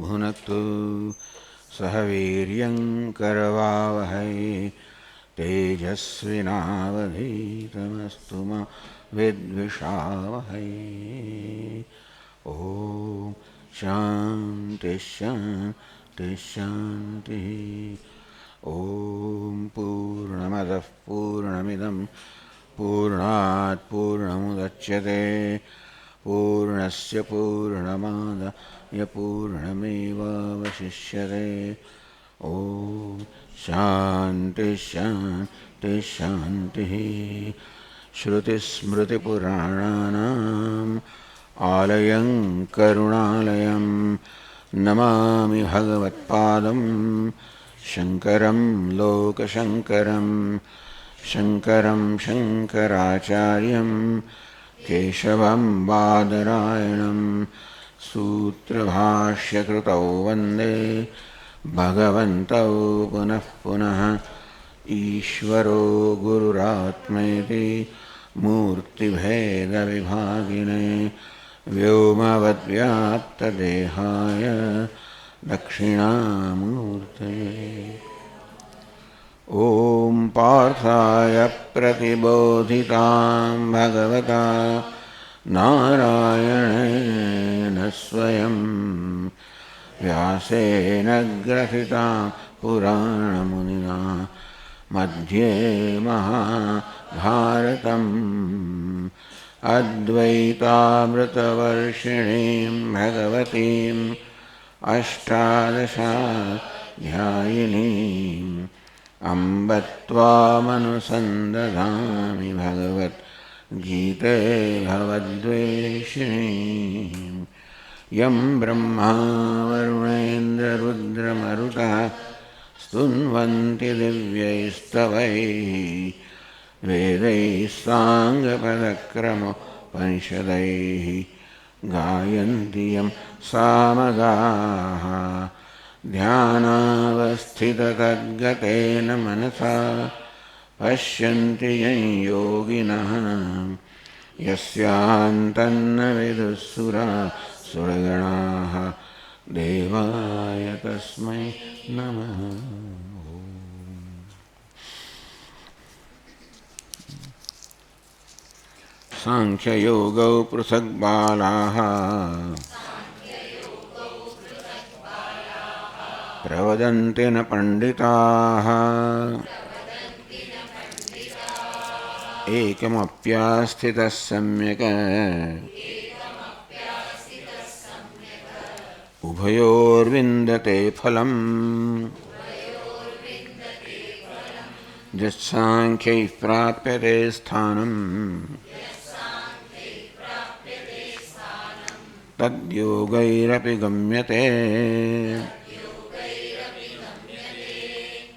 भुनक्तु सह वीर्यं करवावहै तेजस्विनावधीतमस्तु मा विद्विषावहै। ॐ शान्ति शान्ति शान्तिः। ॐ पूर्णमदः पूर्णमिदं पूर्णात् पूर्णमुदच्यते पूर्णस्य पूर्णमादाय पूर्णमेवावशिष्यते। ॐ शान्ति शान्ति शान्तिः। श्रुतिस्मृतिपुराणानाम् आलयं करुणालयं नमामि भगवत्पादं शङ्करं लोकशङ्करं। शङ्करं शङ्कराचार्यं केशवं बादरायणं सूत्रभाष्यकृतौ वन्दे भगवन्तौ पुनः पुनः। ईश्वरो गुरुरात्मेति मूर्तिभेदविभागिने व्योमवद्व्याप्तदेहाय दक्षिणामूर्तये। ॐ पार्थाय प्रतिबोधितां भगवता नारायणेन स्वयं व्यासेन ग्रथितां पुराणमुनिना मध्ये महाभारतम् अद्वैतामृतवर्षिणीं भगवतीम् अष्टादशाध्यायिनीम् अम्ब त्वामनुसन्दधामि भगवद्गीते भवद्वेषिणीं। यं ब्रह्मा वरुणेन्द्ररुद्रमरुतः स्तुन्वन्ति दिव्यैस्तवैः वेदैः साङ्गपदक्रमोपनिषदैः गायन्ति यं सामगाः। ध्यानावस्थिततद्गतेन मनसा पश्यन्ति यं योगिनः यस्यान्तन्न विदुःसुरासुरगणाः देवाय तस्मै नमः। सांख्ययोगौ पृथक् बालाः प्रवदन्ति न पंडिताः। एकमप्यास्थितः सम्यक् उभयोर्विन्दते फलम्। यत्साङ्ख्यैः प्राप्यते स्थानम् तद्योगैरपि गम्यते।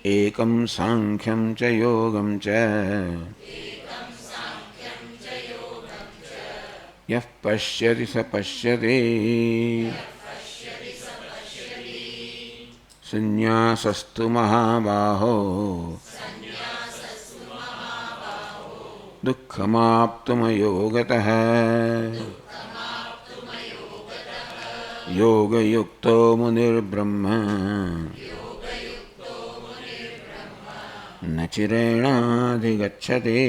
एकं सांख्यं च योगं च यः पश्यति स पश्यति। संन्यासस्तु महाबाहो दुःखमाप्तुमयोगतः। योगयुक्तो मुनिर्ब्रह्म न चिरेणाधिगच्छति।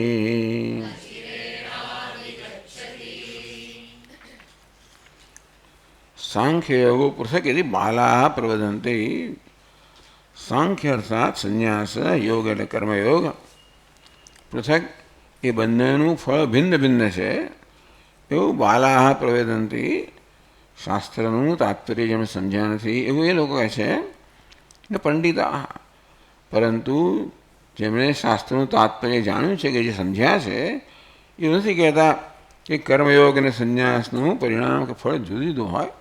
सांख्य योग पृथक यदि बालाः प्रवदन्ति। सांख्य अर्थात संन्यास योग એટલે કર્મયોગ પૃથક એ બંનેનું ફળ ભિન્ન ભિન્ન છે એવું બાલાહ પ્રવેદંતી શાસ્ત્રનું તાત્પર્ય જેમને સમજ્યા નથી એવું એ લોકો કહે છે ને પંડિતા પરંતુ જેમણે શાસ્ત્રનું તાત્પર્ય જાણ્યું છે કે જે સમજ્યા છે એ નથી કહેતા કે કર્મયોગ અને સંન્યાસનું પરિણામ કે ફળ જુદું જુદું હોય.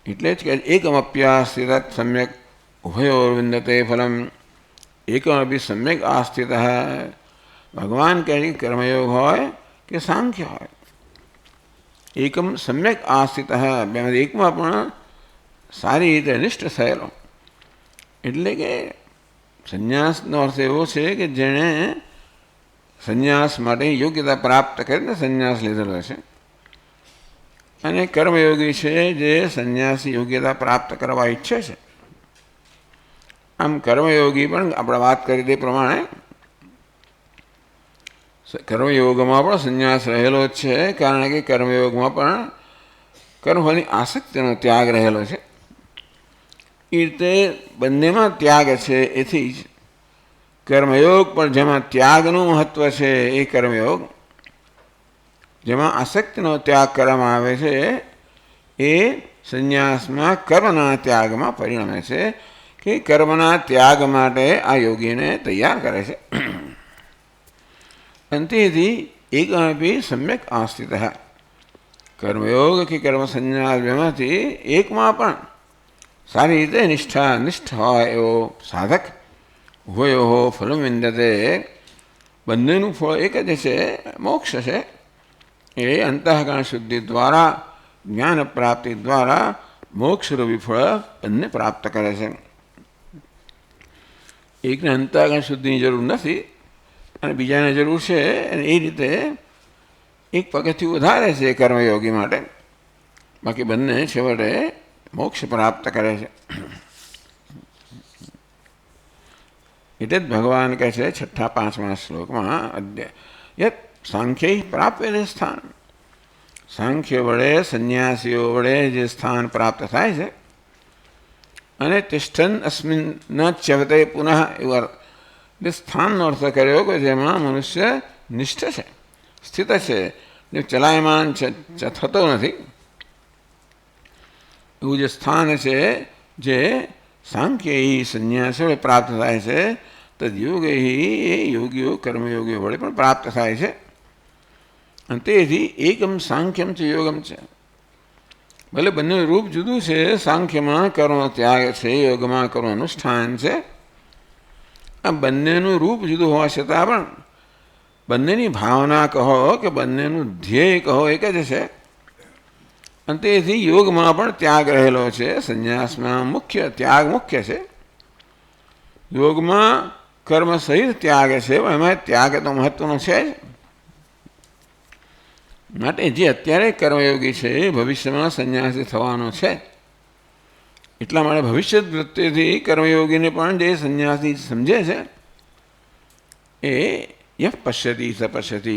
એટલે જ કે એકમપ્યાસ્થિત સમ્યક ઉભયોર્વિંદતે ફલમ. એકમપી સમ્યક આસ્થિત ભગવાન કહે છે કર્મયોગ હોય કે સાંખ્ય હોય એકમ સમ્યક આસ્થિત બેમાંથી એકમાં પણ સારી રીતે નિષ્ઠ થયેલો. એટલે કે સંન્યાસનો અર્થ એવો છે કે જેણે સંન્યાસ માટે યોગ્યતા પ્રાપ્ત કરીને સંન્યાસ લીધેલો છે અને કર્મયોગી છે જે સંન્યાસી યોગ્યતા પ્રાપ્ત કરવા ઈચ્છે છે. આમ કર્મયોગી પણ આપણે વાત કરી તે પ્રમાણે કર્મયોગમાં પણ સંન્યાસ રહેલો જ છે, કારણ કે કર્મયોગમાં પણ કર્મફળની આસક્તિનો ત્યાગ રહેલો છે. એ રીતે બંનેમાં ત્યાગ છે. એથી જ કર્મયોગ પણ જેમાં ત્યાગનું મહત્વ છે એ કર્મયોગ, જેમાં આસક્તિનો ત્યાગ કરવામાં આવે છે એ સંન્યાસમાં કર્મના ત્યાગમાં પરિણમે છે, કે કર્મના ત્યાગ માટે આ યોગીને તૈયાર કરે છે. અંતેથી એકમપી સમ્યક આસ્થિત કર્મયોગ કે કર્મ સંન્યાસ બેમાંથી એકમાં પણ સારી રીતે નિષ્ઠ હોય એવો સાધક ઉભયોઃ ફલમ વિંદતે, બંનેનું ફળ એક જ છે, મોક્ષ છે. એ અંતઃકરણ શુદ્ધિ દ્વારા, જ્ઞાન પ્રાપ્તિ દ્વારા મોક્ષરૂપી ફળ બંને પ્રાપ્ત કરે છે. એકને અંતઃકરણ શુદ્ધિની જરૂર નથી અને બીજાને જરૂર છે, અને એ રીતે એક પગથિયું વધારે છે કર્મયોગી માટે. બાકી બંને છેવટે મોક્ષ પ્રાપ્ત કરે છે. એટલે જ ભગવાન કહે છે 6-5મા શ્લોકમાં, યત સાંખ્ય પ્રાપ્ય સ્થાન, સાંખ્ય વડે સંન્યાસીઓ વડે જે સ્થાન પ્રાપ્ત થાય છે, અને તિષ્ઠન અસ્મિન ન ચ્યવતે પુનઃ, એવા સ્થાનનો અર્થ કર્યો કે જેમાં મનુષ્ય નિષ્ઠ છે, સ્થિત છે, જે ચલાયમાન થતો નથી, એવું જે સ્થાન છે જે સાંખ્ય સંન્યાસીઓ પ્રાપ્ત થાય છે, તદયોગ એ યોગીઓ કર્મયોગીઓ વડે પણ પ્રાપ્ત થાય છે. અને તેથી એકમ સાંખ્યમ છે યોગમ છે. ભલે બંનેનું રૂપ જુદું છે, સાંખ્યમાં કર્મનો ત્યાગ છે, યોગમાં કર્મ અનુષ્ઠાન છે. આ બંનેનું રૂપ જુદું હોવા છતાં પણ બંનેની ભાવના કહો કે બંનેનું ધ્યેય કહો એક જ છે. અને તેથી યોગમાં પણ ત્યાગ રહેલો છે, સંન્યાસમાં મુખ્ય ત્યાગ મુખ્ય છે. યોગમાં કર્મ સહિત ત્યાગ છે, પણ એમાં ત્યાગ તો મહત્વનો છે જ. માટે જે અત્યારે કર્મયોગી છે એ ભવિષ્યમાં સંન્યાસી થવાનો છે, એટલા માટે ભવિષ્ય વૃત્તિથી કર્મયોગીને પણ જે સંન્યાસી સમજે છે એ યહ પશ્યતિ સ પશ્યતિ,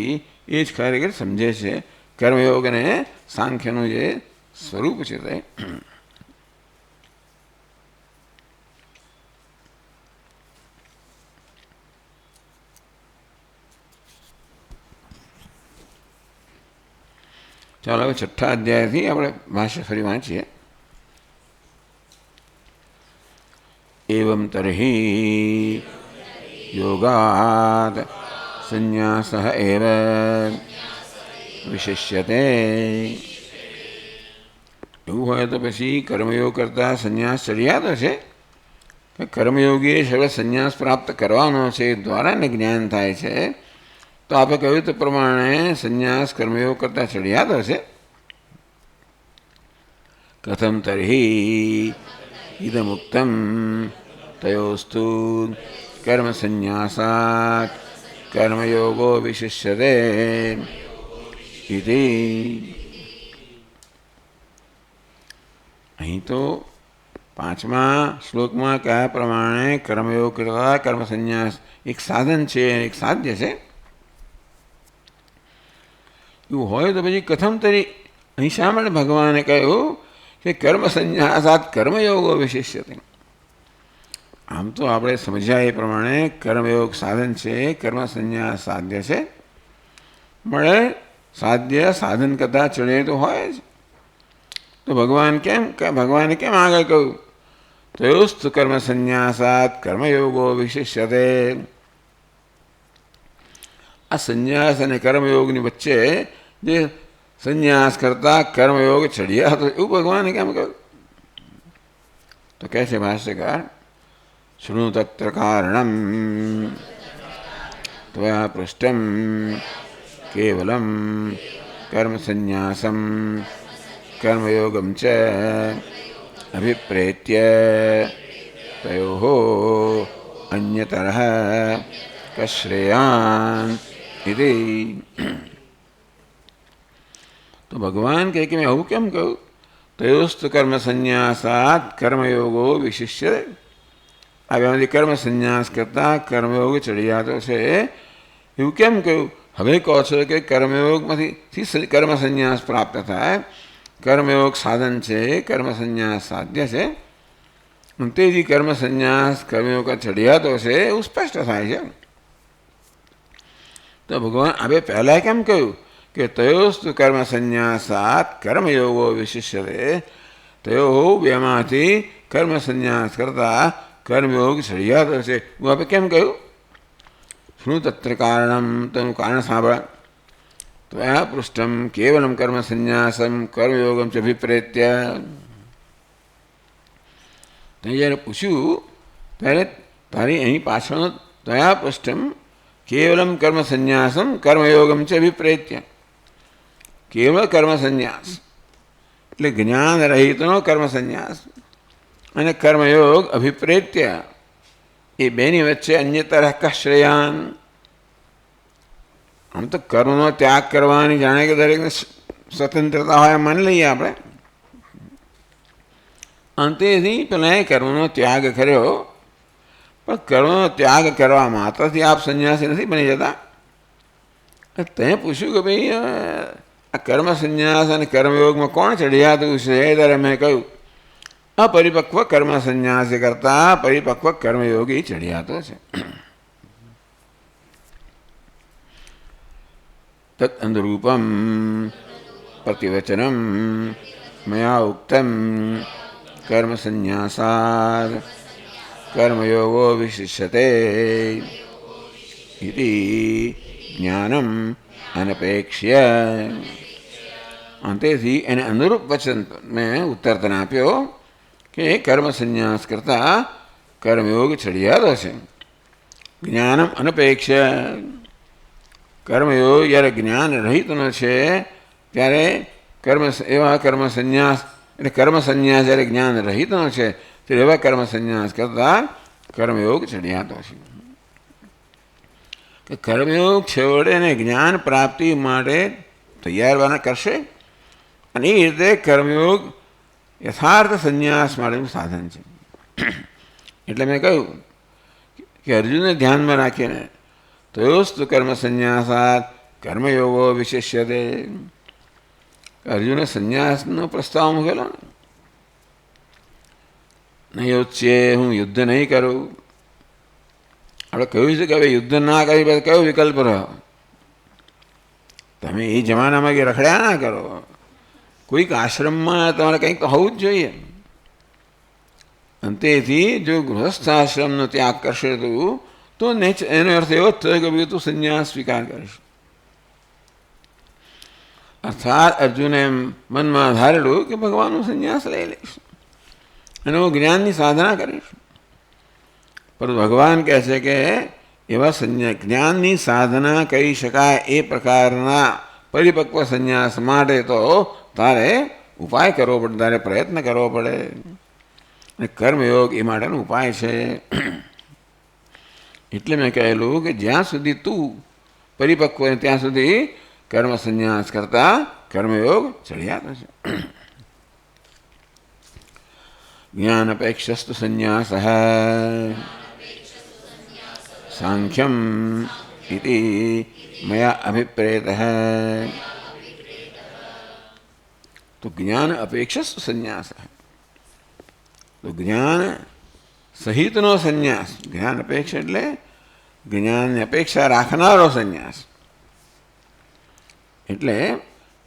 એ જ ખરેખર સમજે છે કર્મયોગ અને સાંખ્યનું જે સ્વરૂપ છે તે. ચાલો હવે 6ઠ્ઠા અધ્યાયથી આપણે ભાષ્ય ફરી વાંચીએ. એવં તર્હિ યોગાદ સંન્યાસ એવ વિશિષ્યતે. એવું હોય તો પછી કર્મયોગ કરતાં સંન્યાસ ચડિયાતો છે, કે કર્મયોગીએ સર્વ સંન્યાસ પ્રાપ્ત કરવાનો છે, દ્વારા ને જ્ઞાન થાય છે. તો આપણે કહ્યું તે પ્રમાણે સંન્યાસ કર્મયોગ કરતાં ચડિયાતો છે. કથમ તર્હિ ઇદમુક્તમ તયોસ્તુ કર્મ સંન્યાસાત કર્મયોગો વિશિષ્યતે ઇતિ. અહીં તો 5મા શ્લોકમાં કયા પ્રમાણે કર્મયોગ કરતા કર્મ સંન્યાસ એક સાધન છે, એક સાધ્ય છે. એવું હોય તો પછી કથમ તરી, અહીં શા માટે ભગવાને કહ્યું કે કર્મ સંન્યાસાત કર્મયોગો વિશિષ્યતે. આમ તો આપણે સમજ્યા એ પ્રમાણે કર્મયોગ સાધન છે, કર્મ સંન્યાસ સાધ્ય છે. મળે સાધ્ય સાધન કરતાં ચડે તો હોય જ. તો ભગવાને કેમ આગળ કહ્યું તયોસ્તુ કર્મ સંન્યાસાત કર્મયોગો વિશિષ્યતે. આ સંન્યાસ અને કર્મયોગની વચ્ચે જે સંન્યાસ કરતા કર્મયોગ ચડિયા હતો, એવું ભગવાને કેમ કહ્યું? તો કહે છે ભાષ્યકાર, શૃણુ તત્ર કારણમ ત્વયા પૃષ્ટમ કેવલમ કર્મ સંન્યાસમ કર્મયોગમ ચ અભિપ્રેત્ય તયોઃ અન્યતરઃ કશ્રેયાન ઇતિ. તો તો ભગવાન કહે કે મેં આવું કેમ કહું? તયોસ્તુ કર્મ સંન્યાસાત કર્મયોગો વિશિષ્ય. આ બેમાંથી કર્મ સંન્યાસ કરતાં કર્મયોગ ચડિયાતો છે એવું કેમ કહ્યું? હવે કહો છો કે કર્મયોગમાંથી કર્મ સંન્યાસ પ્રાપ્ત થાય, કર્મયોગ સાધન છે, કર્મ સંન્યાસ સાધ્ય છે, તેથી કર્મ સંન્યાસ કર્મયોગ ચડિયાતો છે એવું સ્પષ્ટ થાય છે. તો ભગવાન હવે પહેલાં કેમ કહ્યું કે તયોસ્તુ કર્મ સંન્યાસાત કર્મયોગો વિશિષ્યતે? તયો બેમાંથી કર્મ સંન્યાસ કરતાં કર્મયોગ ચડિયાતો છે હું આપણે કેમ કહ્યું? શું તત્ર કારણમ? તેનું કારણ સાંભળ. ત્વયા પૃષ્ઠમ કેવલમ કર્મ સંન્યાસમ કર્મયોગમ ચ અભિપ્રેત્ય. તે જ્યારે પૂછ્યું ત્યારે તારી અહીં પાછળ ત્વયા પૃષ્ઠમ કેવલમ કર્મ સંન્યાસમ કર્મયોગમ ચ અભિપ્રેત્ય. કેવળ કર્મ સંન્યાસ એટલે જ્ઞાન રહિતનો કર્મ સંન્યાસ અને કર્મયોગ અભિપ્રેત્ય, એ બેની વચ્ચે અન્યતર શ્રેયાન. આમ તો કર્મનો ત્યાગ કરવાની જાણે કે દરેકને સ્વતંત્રતા હોય માની લઈએ આપણે. અંતેથી પેલા કર્મનો ત્યાગ કર્યો, પણ કર્મનો ત્યાગ કરવા માત્રથી આપ સંન્યાસી નથી બની જતા. તે પૂછ્યું કે ભાઈ આ કર્મ સંન્યાસ અને કર્મયોગમાં કોણ ચડિયાતું છે? ત્યારે મેં કહ્યું અપરિપક્વ કર્મ સંન્યાસ કરતા પરિપક્વ કર્મયોગી ચડિયાતો છે. તદ અનુરૂપમ પ્રતિવચનમ મયા ઉક્તમ કર્મ સંન્યાસાદ કર્મયોગો વિશિષ્યતે ઇતિ જ્ઞાનમ અનપેક્ષ્ય. અંતેથી એને અનુરૂપ વચન મેં ઉત્તર તને આપ્યો કે કર્મ સંન્યાસ કરતાં કર્મયોગ ચડિયાતો છે. જ્ઞાનમ અનપેક્ષ્ય. કર્મયોગ જ્યારે જ્ઞાન રહિતનો છે ત્યારે એવા કર્મ સંન્યાસ એટલે કર્મ સંન્યાસ જ્યારે જ્ઞાન રહિતનો છે ત્યારે એવા કર્મ સંન્યાસ કરતાં કર્મયોગ ચડિયાતો છે. કે કર્મયોગ છેવડે એને જ્ઞાન પ્રાપ્તિ માટે તૈયાર કરશે, અને એ રીતે કર્મયોગ યથાર્થ સંન્યાસ માટેનું સાધન છે. એટલે મેં કહ્યું કે અર્જુનને ધ્યાનમાં રાખીને તયોસ્તુ કર્મ સંન્યાસાત કર્મયોગો વિશિષ્યતે. અર્જુને સંન્યાસનો પ્રસ્તાવ મૂકેલો ને નહીં ઉચ્ચે હું યુદ્ધ નહીં કરું. આપણે કહ્યું છે કે હવે યુદ્ધ ના કરી પછી કયો વિકલ્પ રહ્યો? તમે એ જમાનામાં કે રખડ્યા ના કરો. કોઈક આશ્રમમાં તમારે કંઈક તો હોવું જ જોઈએ. અંતેથી જો ગૃહસ્થ આશ્રમનો ત્યાગ કરશે તું તો એનો અર્થ એવો જ થયો કે ભાઈ તું સંન્યાસ સ્વીકાર કરીશ. અર્થાત અર્જુને મનમાં ધારેલું કે ભગવાનનું સંન્યાસ લઈ લઈશ અને હું જ્ઞાનની સાધના કરીશ. પરંતુ ભગવાન કહે છે કે એવા જ્ઞાનની સાધના કરી શકાય એ પ્રકારના પરિપક્વ સંન્યાસ માટે તો તારે ઉપાય કરવો પડે, તારે પ્રયત્ન કરવો પડે. અને કર્મયોગ એ માટેનો ઉપાય છે. એટલે મેં કહેલું કે જ્યાં સુધી તું પરિપક્વ ત્યાં સુધી કર્મ સંન્યાસ કરતા કર્મયોગ ચડિયાતો છે. જ્ઞાન અપેક્ષસ્તુ સંન્યાસ સાંખ્યમ ઇતિ મયા અભિપ્રેત. તો જ્ઞાન અપેક્ષસ્તુ સંન્યાસ, તો જ્ઞાન સહિતનો સંન્યાસ. જ્ઞાન અપેક્ષા એટલે જ્ઞાનની અપેક્ષા રાખનારો સંન્યાસ. એટલે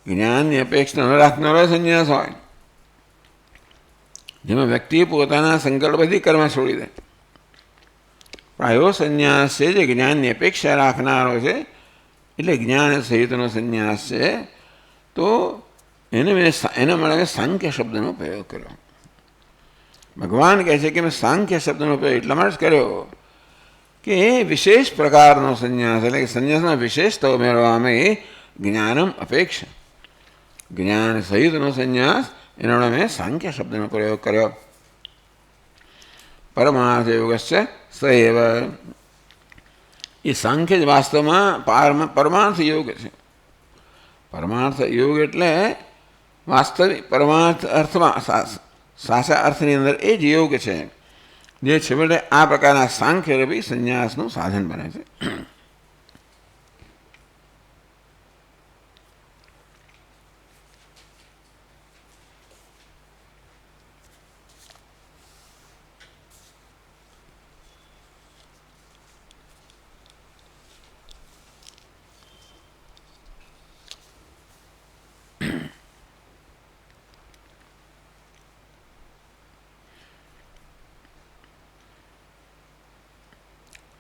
જ્ઞાનની અપેક્ષા ન રાખનારો સંન્યાસ હોય જેમાં વ્યક્તિ પોતાના સંકલ્પથી કર્મ છોડી દે. પણ એવો સંન્યાસ છે જે જ્ઞાનની અપેક્ષા રાખનારો છે, એટલે જ્ઞાન સહિતનો સંન્યાસ છે. તો એના માટે મેં સાંખ્ય શબ્દનો પ્રયોગ કર્યો. ભગવાન કહે છે કે મેં સાંખ્ય શબ્દનો પ્રયોગ એટલા માટે જ કર્યો કે વિશેષ પ્રકારનો સંન્યાસ, એટલે કે સંન્યાસના વિશેષતાઓ મેળવવામાં જ્ઞાનમ અપેક્ષા, જ્ઞાન સહિતનો સંન્યાસ, એના માટે મેં સાંખ્ય શબ્દનો પ્રયોગ કર્યો. પરમાર્થ યોગસ્ય સએવ. એ સાંખ્ય જ વાસ્તવમાં પરમાર્થ યોગ છે. પરમાર્થ યોગ એટલે વાસ્તવિક પરમાર્થ અર્થમાં સાચા અર્થની અંદર એ જ યોગ છે જે છેવટે આ પ્રકારના સાંખ્યરૂપી સંન્યાસનું સાધન બને છે.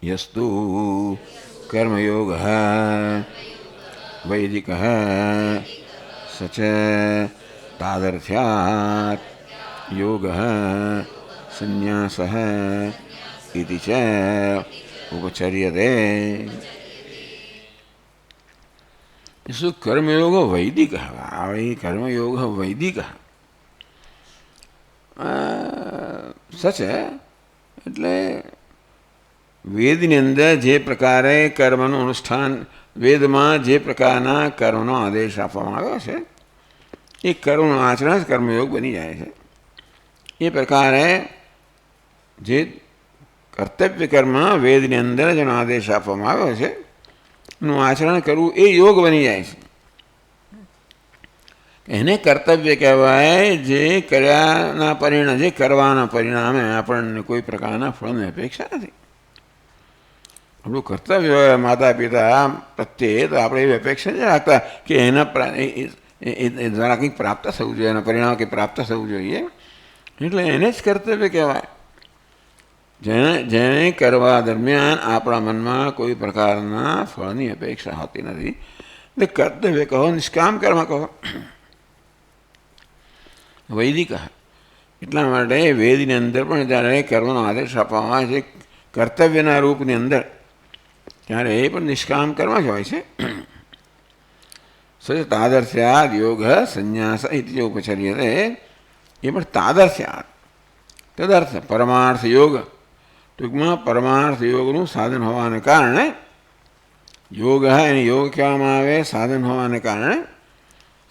यस्तु कर्मयोगः वैदिकः स च तादर्थ्यात् योगः संन्यासः इति च उपचर्यते. इसु कर्मयोग वैदिकः कर्मयोग वैदिकः सच એટલે વેદની અંદર જે પ્રકારે કર્મનું અનુષ્ઠાન વેદમાં જે પ્રકારના કર્મનો આદેશ આપવામાં આવ્યો છે એ કર્મનું આચરણ જ કર્મયોગ બની જાય છે. એ પ્રકારે જે કર્તવ્ય કર્મ વેદની અંદર જેનો આદેશ આપવામાં આવ્યો છે એનું આચરણ કરવું એ યોગ બની જાય છે. એને કર્તવ્ય કહેવાય જે કર્યાના પરિણામ જે કરવાના પરિણામે આપણને કોઈ પ્રકારના ફળની અપેક્ષા નથી. આપણું કર્તવ્ય હોય માતા પિતા પ્રત્યે તો આપણે એવી અપેક્ષા નથી રાખતા કે એના દ્વારા કંઈક પ્રાપ્ત થવું જોઈએ, એના પરિણામ કંઈક પ્રાપ્ત થવું જોઈએ. એટલે એને જ કર્તવ્ય કહેવાય. જેને કરવા દરમિયાન આપણા મનમાં કોઈ પ્રકારના ફળની અપેક્ષા હોતી નથી એટલે કર્તવ્ય કહો, નિષ્કામ કર્મ કહો. વૈદિક એટલા માટે વેદની અંદર પણ જ્યારે કર્મનો આદેશ આપવામાં આવે છે કર્તવ્યના રૂપની અંદર ત્યારે એ પણ નિષ્કામ કર્મ જ હોય છે. તાદર્શ્યાદ યોગ સંન્યાસ ઇતિ ઉપચર્યતે. એ પણ તાદર્શ્યાદ તદર્થ પરમાર્થ યોગ ટૂંકમાં પરમાર્થ યોગનું સાધન હોવાને કારણે યોગ એને યોગ કહેવામાં આવે સાધન હોવાને કારણે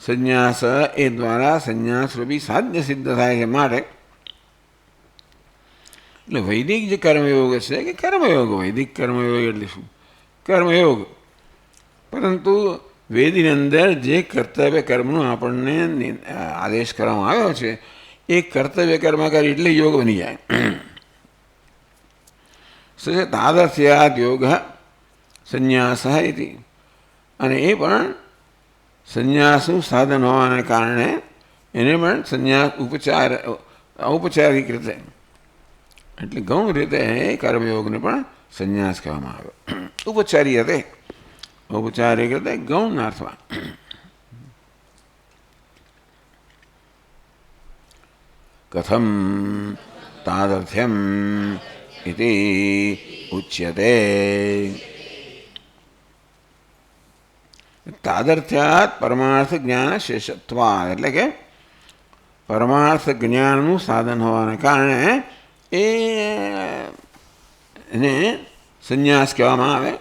સંન્યાસ એ દ્વારા સંન્યાસરૂપી સાધ્ય સિદ્ધ થાય છે. માટે એટલે વૈદિક જે કર્મયોગ છે કે કર્મયોગ વૈદિક કર્મયોગ એટલે શું? કર્મયોગ. પરંતુ વેદની અંદર જે કર્તવ્ય કર્મનો આપણને આદેશ કરવામાં આવ્યો છે એ કર્તવ્ય કર્મ કરી એટલે યોગ બની જાય. તાદર્શ્યાદ યોગ સંન્યાસ ઇતિ. અને એ પણ સંન્યાસનું સાધન હોવાને કારણે એને પણ સંન્યાસ ઔપચારિક રીતે એટલે ગૌણ રીતે કર્મયોગને પણ સંન્યાસ કહેવામાં આવ્યો. ઉપચારી રીતે ઔપચારિક રીતે ગૌણ અર્થમાં. કથમ તાદર્થ્યમ ઇતિ ઉચ્યતે. તાદર્થ્યાત પરમાર્થ જ્ઞાન શેષત્વાદ એટલે કે પરમાર્થ જ્ઞાનનું સાધન હોવાને કારણે એને સંન્યાસ કહેવામાં આવે.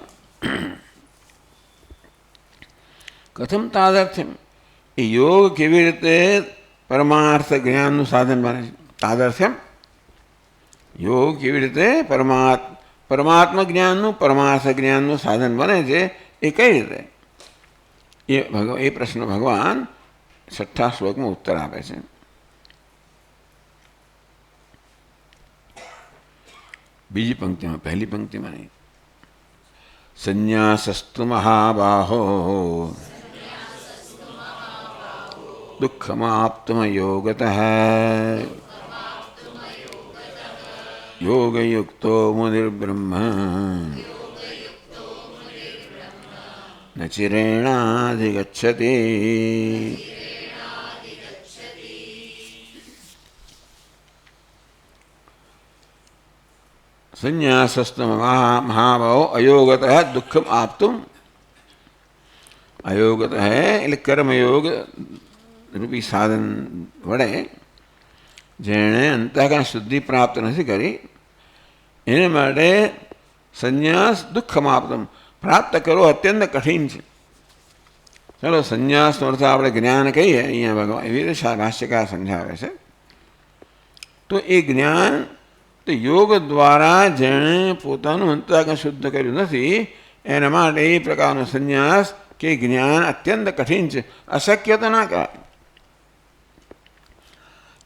કથમ તાદર્થ્યમ એ યોગ કેવી રીતે પરમાર્થ જ્ઞાનનું સાધન બને છે? તાદર્થ્યમ યોગ કેવી રીતે પરમાત્મા જ્ઞાનનું પરમાર્થ જ્ઞાનનું સાધન બને છે એ કઈ રીતે? એ પ્રશ્ન ભગવાન 6થા શ્લોકમાં ઉત્તર આપે છે. બીજી પંક્તિમાં, પહેલી પંક્તિમાં નહીં. સંન્યાસસ્તુ મહાબાહો દુઃખમાપ્તુમ યોગતઃ યોગયુક્તો મુનિર્બ્રહ્મ ન ચિરેણાધિગચ્છતિ. સંન્યાસસ્તુ મહાભાવો અયોગત દુઃખમ આપતું. અયોગત એટલે કર્મયોગ રૂપી સાધન વડે જેણે અંતઃકરણ શુદ્ધિ પ્રાપ્ત નથી કરી એને માટે સંન્યાસ દુઃખમ આપતું પ્રાપ્ત કરવો અત્યંત કઠિન છે. ચાલો સંન્યાસનો અર્થ આપણે જ્ઞાન કહીએ અહીંયા ભગવાન એવી રીતે ભાષ્યકાર સમજાવે છે. તો એ જ્ઞાન તો યોગ દ્વારા જેણે પોતાનું અંતઃકરણ શુદ્ધ કર્યું નથી એના માટે એ પ્રકારનો સંન્યાસ કે જ્ઞાન અત્યંત કઠિન છે, અશક્ય તો ના કહેવાય.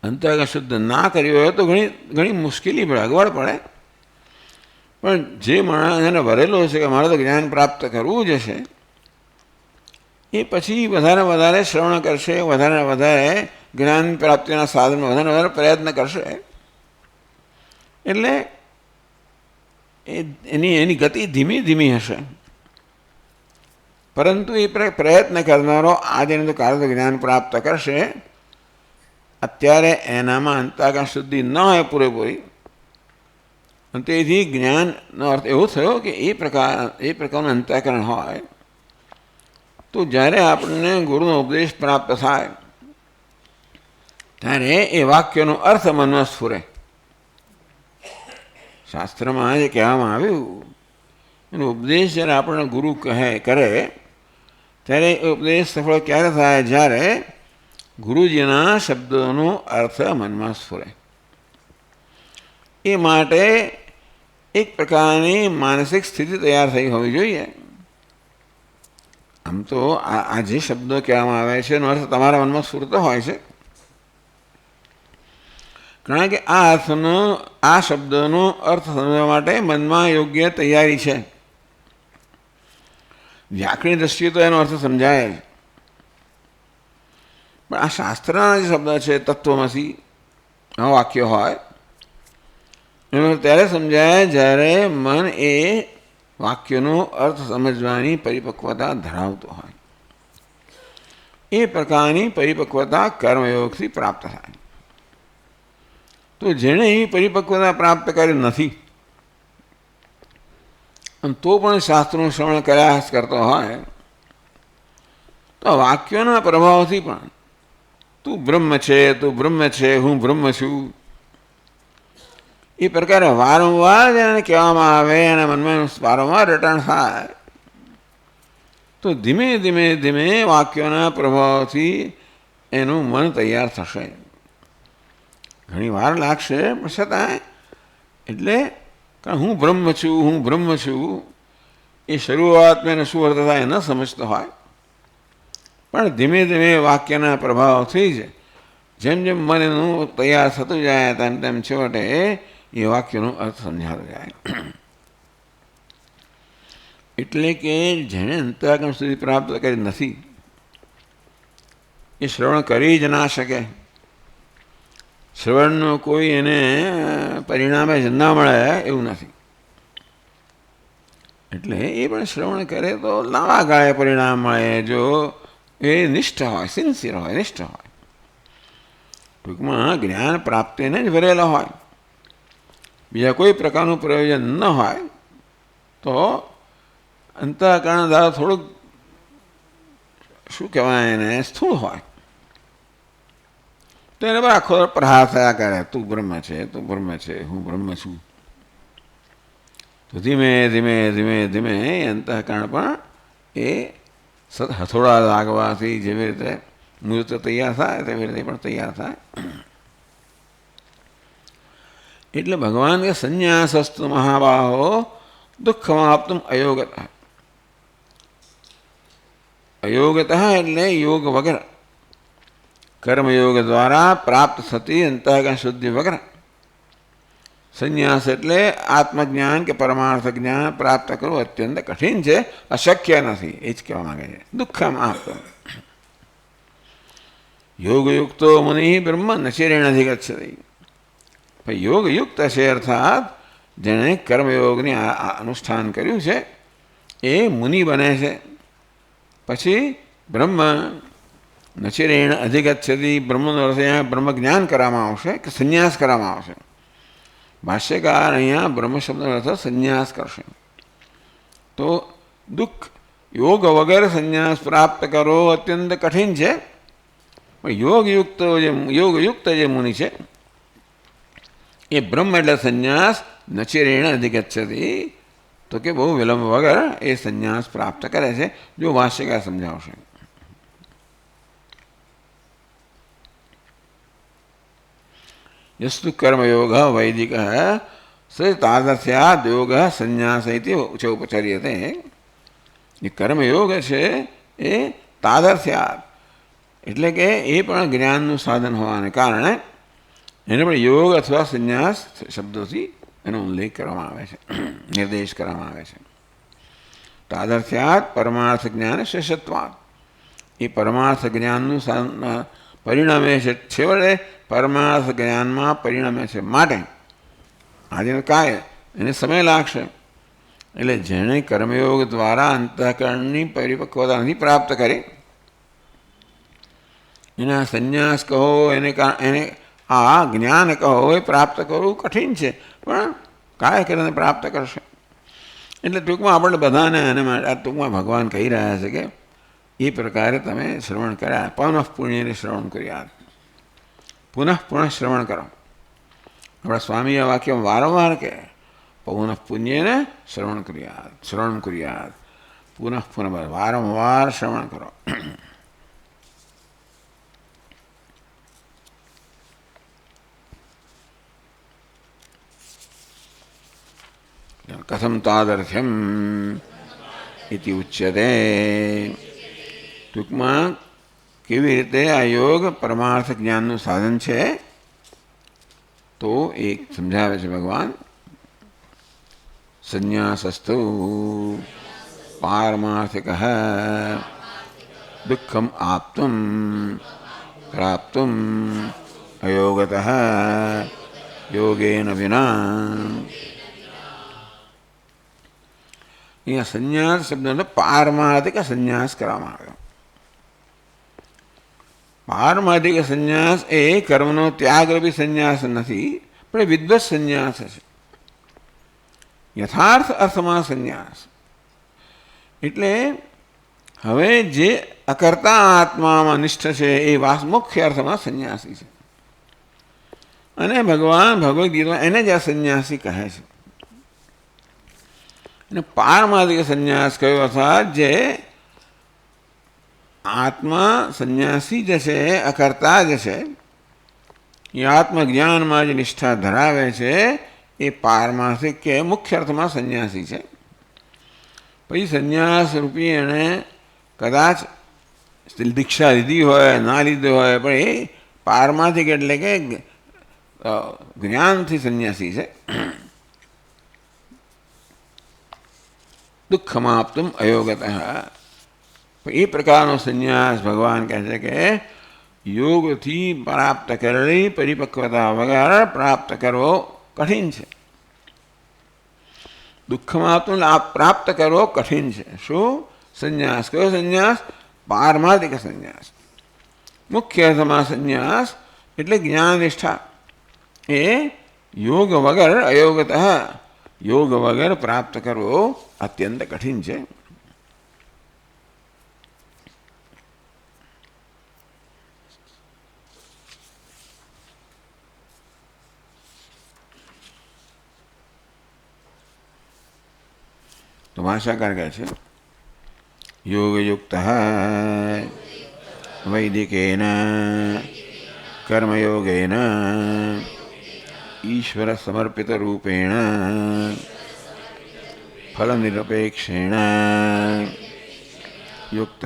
અંતઃકરણ શુદ્ધ ના કર્યું હોય તો ઘણી ઘણી મુશ્કેલી પડે, અગવડ પડે. પણ જે માણસ એને ભરેલો છે કે મારે તો જ્ઞાન પ્રાપ્ત કરવું જ છે, એ પછી વધારે વધારે શ્રવણ કરશે, વધારે વધારે જ્ઞાન પ્રાપ્તિના સાધનો વધારે વધારે પ્રયત્ન કરશે. એટલે એની ગતિ ધીમી ધીમી હશે. પરંતુ એ પ્રયત્ન કરનારો આજે તો કાલે તો જ્ઞાન પ્રાપ્ત કરશે. અત્યારે એનામાં અંતઃકરણ શુદ્ધિ ન હોય પૂરેપૂરી, તેથી જ્ઞાનનો અર્થ એવો થયો કે એ પ્રકારનું અંતઃકરણ હોય તો જ્યારે આપણને ગુરુનો ઉપદેશ પ્રાપ્ત થાય ત્યારે એ વાક્યનો અર્થ મનમાં સ્ફુરે. શાસ્ત્રમાં જે કહેવામાં આવ્યું એનો ઉપદેશ જ્યારે આપણને ગુરુ કરે ત્યારે એ ઉપદેશ સફળ ક્યારે થાય? જ્યારે ગુરુજીના શબ્દોનો અર્થ મનમાં સ્ફુરે. એ માટે એક પ્રકારની માનસિક સ્થિતિ તૈયાર થઈ હોવી જોઈએ. આમ તો આ જે શબ્દો કહેવામાં આવે છે એનો અર્થ તમારા મનમાં સ્ફુરતો હોય છે, કારણ કે આ શબ્દનો અર્થ સમજવા માટે મનમાં યોગ્ય તૈયારી છે. વ્યાકરણની દ્રષ્ટિએ તો એનો અર્થ સમજાય જ, પણ આ શાસ્ત્રના જે શબ્દ છે તત્વમસી આ વાક્ય હોય એનો ત્યારે સમજાય જ્યારે મન એ વાક્યનો અર્થ સમજવાની પરિપક્વતા ધરાવતો હોય. એ પ્રકારની પરિપક્વતા કર્મયોગથી પ્રાપ્ત થાય. તો જેણે એ પરિપક્વતા પ્રાપ્ત કરી નથી અને તો પણ શાસ્ત્રનું શ્રવણ કર્યા કરતો હોય તો વાક્યોના પ્રભાવથી પણ તું બ્રહ્મ છે, તું બ્રહ્મ છે, હું બ્રહ્મ છું, એ પ્રકારે વારંવાર જેને કહેવામાં આવે એના મનમાં વારંવાર રટણ થાય તો ધીમે ધીમે ધીમે વાક્યોના પ્રભાવથી એનું મન તૈયાર થશે. ઘણી વાર લાગશે પણ છતાં એટલે કારણ હું બ્રહ્મ છું, હું બ્રહ્મ છું, એ શરૂઆતમાં એને શું અર્થ થાય ન સમજતો હોય, પણ ધીમે ધીમે વાક્યના પ્રભાવથી જ જેમ જેમ મન એનું તૈયાર થતું જાય તેમ તેમ છેવટે એ વાક્યનો અર્થ સમજાતો જાય. એટલે કે જેણે અંતઃકરણ સુધી પ્રાપ્ત કરી નથી એ શ્રવણ કરી જ ના શકે. શ્રવણનું કોઈ એને પરિણામે જ ના મળે એવું નથી. એટલે એ પણ શ્રવણ કરે તો લાંબા ગાળે પરિણામ મળે જો એ નિષ્ઠ હોય, સિન્સિયર હોય, નિષ્ઠ હોય. ટૂંકમાં જ્ઞાન પ્રાપ્તિને જ ભરેલો હોય, બીજા કોઈ પ્રકારનું પ્રયોજન ન હોય તો અંતઃકરણ દ્વારા થોડુંક શું કહેવાય એને સ્થૂળ હોય તો એને પર આખો પ્રહાર થયા કરે તું બ્રહ્મ છે, તું બ્રહ્મ છે, હું બ્રહ્મ છું. તો ધીમે ધીમે ધીમે ધીમે અંતઃકરણ પણ એ હથોડા લાગવાથી જેવી રીતે મૂર્ત તૈયાર થાય તેવી રીતે પણ તૈયાર થાય. એટલે ભગવાન કે સંન્યાસસ્તુ મહાબાહો દુઃખમાપ્તુમ અયોગત. અયોગત એટલે યોગ વગર, કર્મયોગ દ્વારા પ્રાપ્ત થતી અંતઃકરણ શુદ્ધિ વગર. સંન્યાસ એટલે આત્મજ્ઞાન કે પરમાર્થ જ્ઞાન પ્રાપ્ત કરવું અત્યંત કઠિન છે, અશક્ય નથી, એ જ કહેવા માંગે છે. દુઃખમાપ્તુમ યોગયુક્તો મુનિ બ્રહ્મ નચિરેણ અધિગચ્છતિ. યોગયુક્ત છે અર્થાત જેણે કર્મયોગની અનુષ્ઠાન કર્યું છે એ મુનિ બને છે. પછી બ્રહ્મ નચિરેણ અધિગચ્છતિ, બ્રહ્મનો અર્થ અહીંયા બ્રહ્મ જ્ઞાન કરવામાં આવશે કે સંન્યાસ કરવામાં આવશે. ભાષ્યકાર અહીંયા બ્રહ્મ શબ્દનો અર્થ સંન્યાસ કરશે. તો દુઃખ યોગ વગર સંન્યાસ પ્રાપ્ત કરવો અત્યંત કઠિન છે. પણ યોગયુક્ત જે મુનિ છે એ બ્રહ્મ એટલે સંન્યાસ નચિરેણ અધિગચ્છતિ, તો કે બહુ વિલંબ વગર એ સંન્યાસ પ્રાપ્ત કરે છે. જો ભાષ્યકાર સમજાવશે. यस्तु कर्मयोग वैदिक स तादस्याद योग संन्यास च उपचर्यते। ये કર્મયોગ છે એ તાદર્શ્યાત એટલે કે એ પણ જ્ઞાનનું સાધન હોવાને કારણે એને પણ યોગ અથવા સંન્યાસ શબ્દોથી એનો ઉલ્લેખ કરવામાં આવે છે, નિર્દેશ કરવામાં આવે છે. તાદર્શ્યાત પરમાર્થ જ્ઞાન શેષત્વાત, એ પરમાર્થ જ્ઞાનનું પરિણમે છે, છેવટે પરમાર્થ જ્ઞાનમાં પરિણમે છે. માટે આજે કાય એને સમય લાગશે. એટલે જેણે કર્મયોગ દ્વારા અંતઃકરણની પરિપક્વતા નથી પ્રાપ્ત કરી, એના સંન્યાસ કહો, એને આ જ્ઞાન કહો, એ પ્રાપ્ત કરવું કઠિન છે, પણ કાય કરીને પ્રાપ્ત કરશે. એટલે ટૂંકમાં આપણે બધાને એને માટે ટૂંકમાં ભગવાન કહી રહ્યા છે કે એ પ્રકારે તમે શ્રવણ કર્યા, પુનઃ પુણ્યને શ્રવણ કર્યા, પુનઃ પુનઃ શ્રવણ કરો. આપણા સ્વામી આ વાક્ય વારંવાર કહે, પુનઃ પુણ્યને શ્રવણ કર્યા, પુનઃ પુનઃ વારંવાર શ્રવણ કરો. કથમ તાદર્થ્યમ ઇતિ ઉચ્યતે. ટૂંકમાં કેવી રીતે આ યોગ પરમાર્થ જ્ઞાનનું સાધન છે તો એક સમજાવે છે ભગવાન. સંન્યાસસ્તુ પારમાર્થિક દુઃખમ આપ્તુમ પ્રાપ્તુમ અયોગત યોગેન વિના. અહીંયા સંન્યાસ શબ્દનો પારમાર્થિક સંન્યાસ કરવામાં આવ્યો. પારમાર્થિક સંન્યાસ એ કર્મનો ત્યાગરૂપી સંન્યાસ નથી, પણ વિદ્વત સંન્યાસ છે. યથાર્થ અર્થમાં સંન્યાસ એટલે હવે જે અકર્તા આત્મામાં નિષ્ઠ છે એ મુખ્ય અર્થમાં સંન્યાસી છે. અને ભગવાન ભગવદ્ ગીતામાં એને જ આ સંન્યાસી કહે છે. અને પારમાર્થિક સંન્યાસ કયો અર્થાત જે આત્મા સંન્યાસી જે છે, અકર્તા જે છે, એ આત્મજ્ઞાનમાં જે નિષ્ઠા ધરાવે છે એ પારમાર્થિક કે મુખ્ય અર્થમાં સંન્યાસી છે. પછી સંન્યાસ રૂપી એણે કદાચ દીક્ષા લીધી હોય, ના લીધી હોય, પણ એ પારમાર્થિક એટલે કે જ્ઞાનથી સંન્યાસી છે. દુઃખમાપ્તુમ અયોગત, એ પ્રકારનો સંન્યાસ ભગવાન કહે છે કે યોગથી પ્રાપ્ત કરેલી પરિપક્વતા વગર પ્રાપ્ત કરવો કઠિન છે. દુઃખમાપ્તુમ પ્રાપ્ત કરવો કઠિન છે. શું સંન્યાસ? કયો સંન્યાસ? પારમાર્થિક સંન્યાસ. મુખ્ય અર્થમાં સંન્યાસ એટલે જ્ઞાન નિષ્ઠા. એ યોગ વગર અયોગત, યોગ વગર પ્રાપ્ત કરવો અત્યંત કઠિન છે. તો ભાષાકાર કહે છે યોગયુક્ત વૈદિકેન કર્મયોગેન ઈશ્વર સમર્પિત રૂપેણ ફલનિરપેક્ષેણ યુક્ત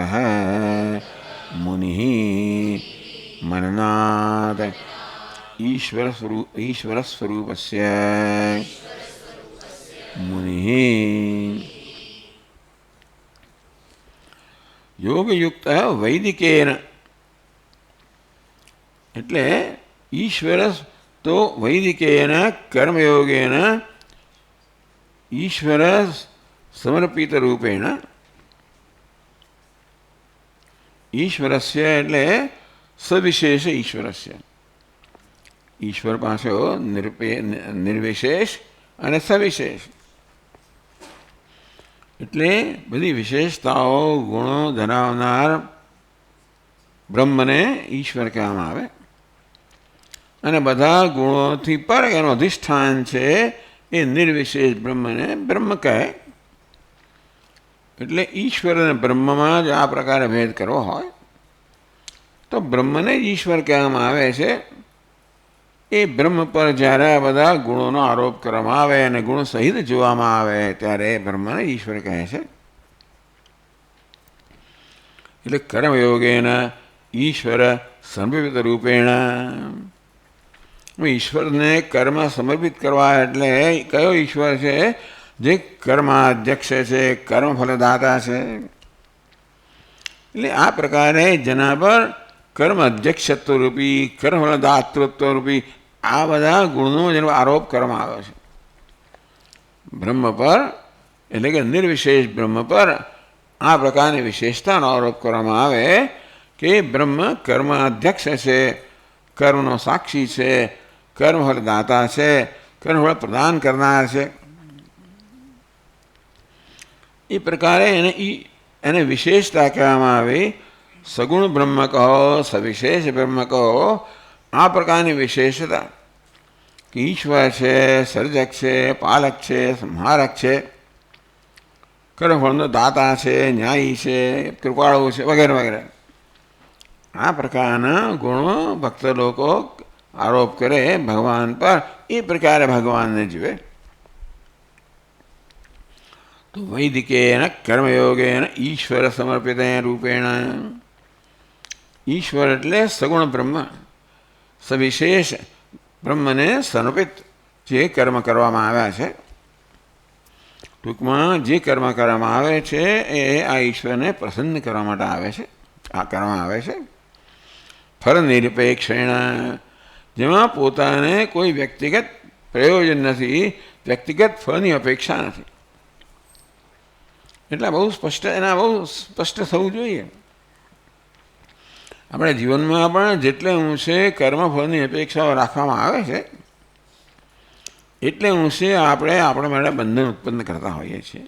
મુનિ મનનાદ ઈશ્વર સ્વરૂપસ્ય મુનિ. યોગયુક્ત વૈદિકેન એટલે ઈશ્વર તો વૈદિકેન કર્મયોગેન ઈશ્વર સમર્પિત રૂપેણ. ઈશ્વરસ્ય એટલે સવિશેષ ઈશ્વરસ્ય. ઈશ્વર પાસે નિર્વિશેષ અને સવિશેષ એટલે બધી વિશેષતાઓ ગુણો ધરાવનાર બ્રહ્મને ઈશ્વર કહેવામાં આવે. અને બધા ગુણોથી પર એનું અધિષ્ઠાન છે એ નિર્વિશેષ બ્રહ્મને બ્રહ્મ કહે. એટલે ઈશ્વર અને બ્રહ્મમાં જ આ પ્રકારે ભેદ કરવો હોય તો બ્રહ્મને જ ઈશ્વર કહેવામાં આવે છે. એ બ્રહ્મ પર જ્યારે આ બધા ગુણોનો આરોપ કરવામાં આવે અને ગુણ સહિત જોવામાં આવે ત્યારે બ્રહ્મને ઈશ્વર કહે છે. એટલે કર્મયોગેન ઈશ્વર સમર્પિત રૂપેણ. ઈશ્વરને કર્મ સમર્પિત કરવા એટલે કયો ઈશ્વર છે? જે કર્માધ્યક્ષ છે, કર્મફલદાતા છે. એટલે આ પ્રકારે જેના પર કર્મ અધ્યક્ષત્વ રૂપી, કર્મફલદાતૃત્વ રૂપી આ બધા ગુણનો જેનો આરોપ કરવામાં આવ્યો છે બ્રહ્મ પર, એટલે કે નિર્વિશેષ બ્રહ્મ પર આ પ્રકારની વિશેષતાનો આરોપ કરવામાં આવે કે બ્રહ્મ કર્મ અધ્યક્ષ છે, કર્મનો સાક્ષી છે, કર્મફલદાતા છે, કર્મફળ પ્રદાન કરનાર છે. એ પ્રકારે એને વિશેષતા કહેવામાં આવી. સગુણ બ્રહ્મ કહો, સવિશેષ બ્રહ્મ કહો, આ પ્રકારની વિશેષતા કે ઈશ્વર છે, સર્જક છે, પાલક છે, સંહારક છે, કર્મફળનો દાતા છે, ન્યાયી છે, કૃપાળુ છે, વગેરે વગેરે આ પ્રકારના ગુણો ભક્ત લોકો આરોપ કરે ભગવાન પર. એ પ્રકારે ભગવાનને જીવે. તો વૈદિકેન કર્મયોગેન ઈશ્વર સમર્પિત રૂપેણ. ઈશ્વર એટલે સગુણ બ્રહ્મ, સવિશેષ બ્રહ્મને સમર્પિત જે કર્મ કરવામાં આવ્યા છે. ટૂંકમાં જે કર્મ કરવામાં આવે છે એ આ ઈશ્વરને પ્રસન્ન કરવા માટે આવે છે, આ કરવામાં આવે છે. ફળ નિરપેક્ષેણ, જેમાં પોતાને કોઈ વ્યક્તિગત પ્રયોજન નથી, વ્યક્તિગત ફળની અપેક્ષા નથી. એટલે બહુ સ્પષ્ટ, એના બહુ સ્પષ્ટ થવું જોઈએ. આપણે જીવનમાં પણ જેટલે ઊંચે કર્મફળની અપેક્ષાઓ રાખવામાં આવે છે એટલે ઊંચે આપણે આપણા માટે બંધન ઉત્પન્ન કરતા હોઈએ છીએ.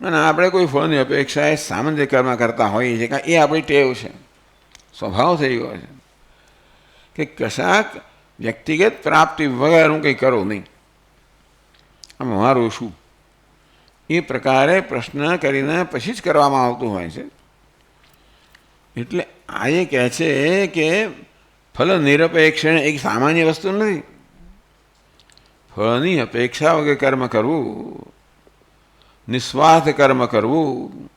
અને આપણે કોઈ ફળની અપેક્ષા એ સામાન્ય કર્મ કરતા હોઈએ છીએ, કારણ એ આપણી ટેવ છે, સ્વભાવ થઈ ગયો છે કે કશાક વ્યક્તિગત પ્રાપ્તિ વગર હું કંઈ કરું નહીં, આમ મારું શું, એ પ્રકારે પ્રશ્ન કરીને પછી જ કરવામાં આવતું હોય છે. એટલે આ એ કહે છે કે ફલ નિરપેક્ષણ એક સામાન્ય વસ્તુ નથી. ફળની અપેક્ષા વગર કર્મ કરવું, નિસ્વાર્થ કર્મ કરવું,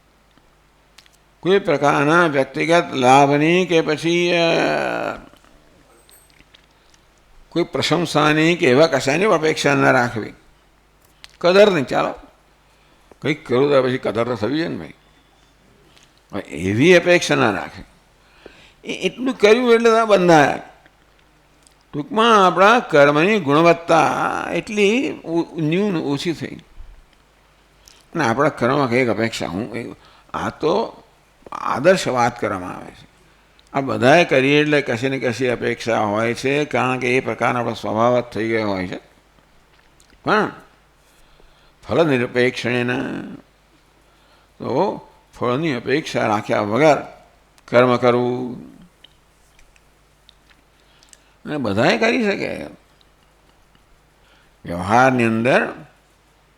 કોઈ પ્રકારના વ્યક્તિગત લાભની કે પછી કોઈ પ્રશંસાની કે એવા કશાની અપેક્ષા ન રાખવી. કદર નહીં, ચાલો કંઈક કરું તો પછી કદર તો થવી છે ને ભાઈ, એવી અપેક્ષા ના રાખે. એ એટલું કર્યું એટલે બંધાયા. ટૂંકમાં આપણા કર્મની ગુણવત્તા એટલી ન્યૂન ઓછી થઈ અને આપણા કર્મમાં કંઈક અપેક્ષા, હું આ તો આદર્શ વાત કરવામાં આવે છે. આ બધાએ કરીએ એટલે કશી ને કશી અપેક્ષા હોય છે, કારણ કે એ પ્રકારનો આપણો સ્વભાવ જ થઈ ગયો હોય છે. પણ ફલ નિરપેક્ષણેના તો ફળની અપેક્ષા રાખ્યા વગર કર્મ કરવું, અને બધાએ કરી શકે. વ્યવહારની અંદર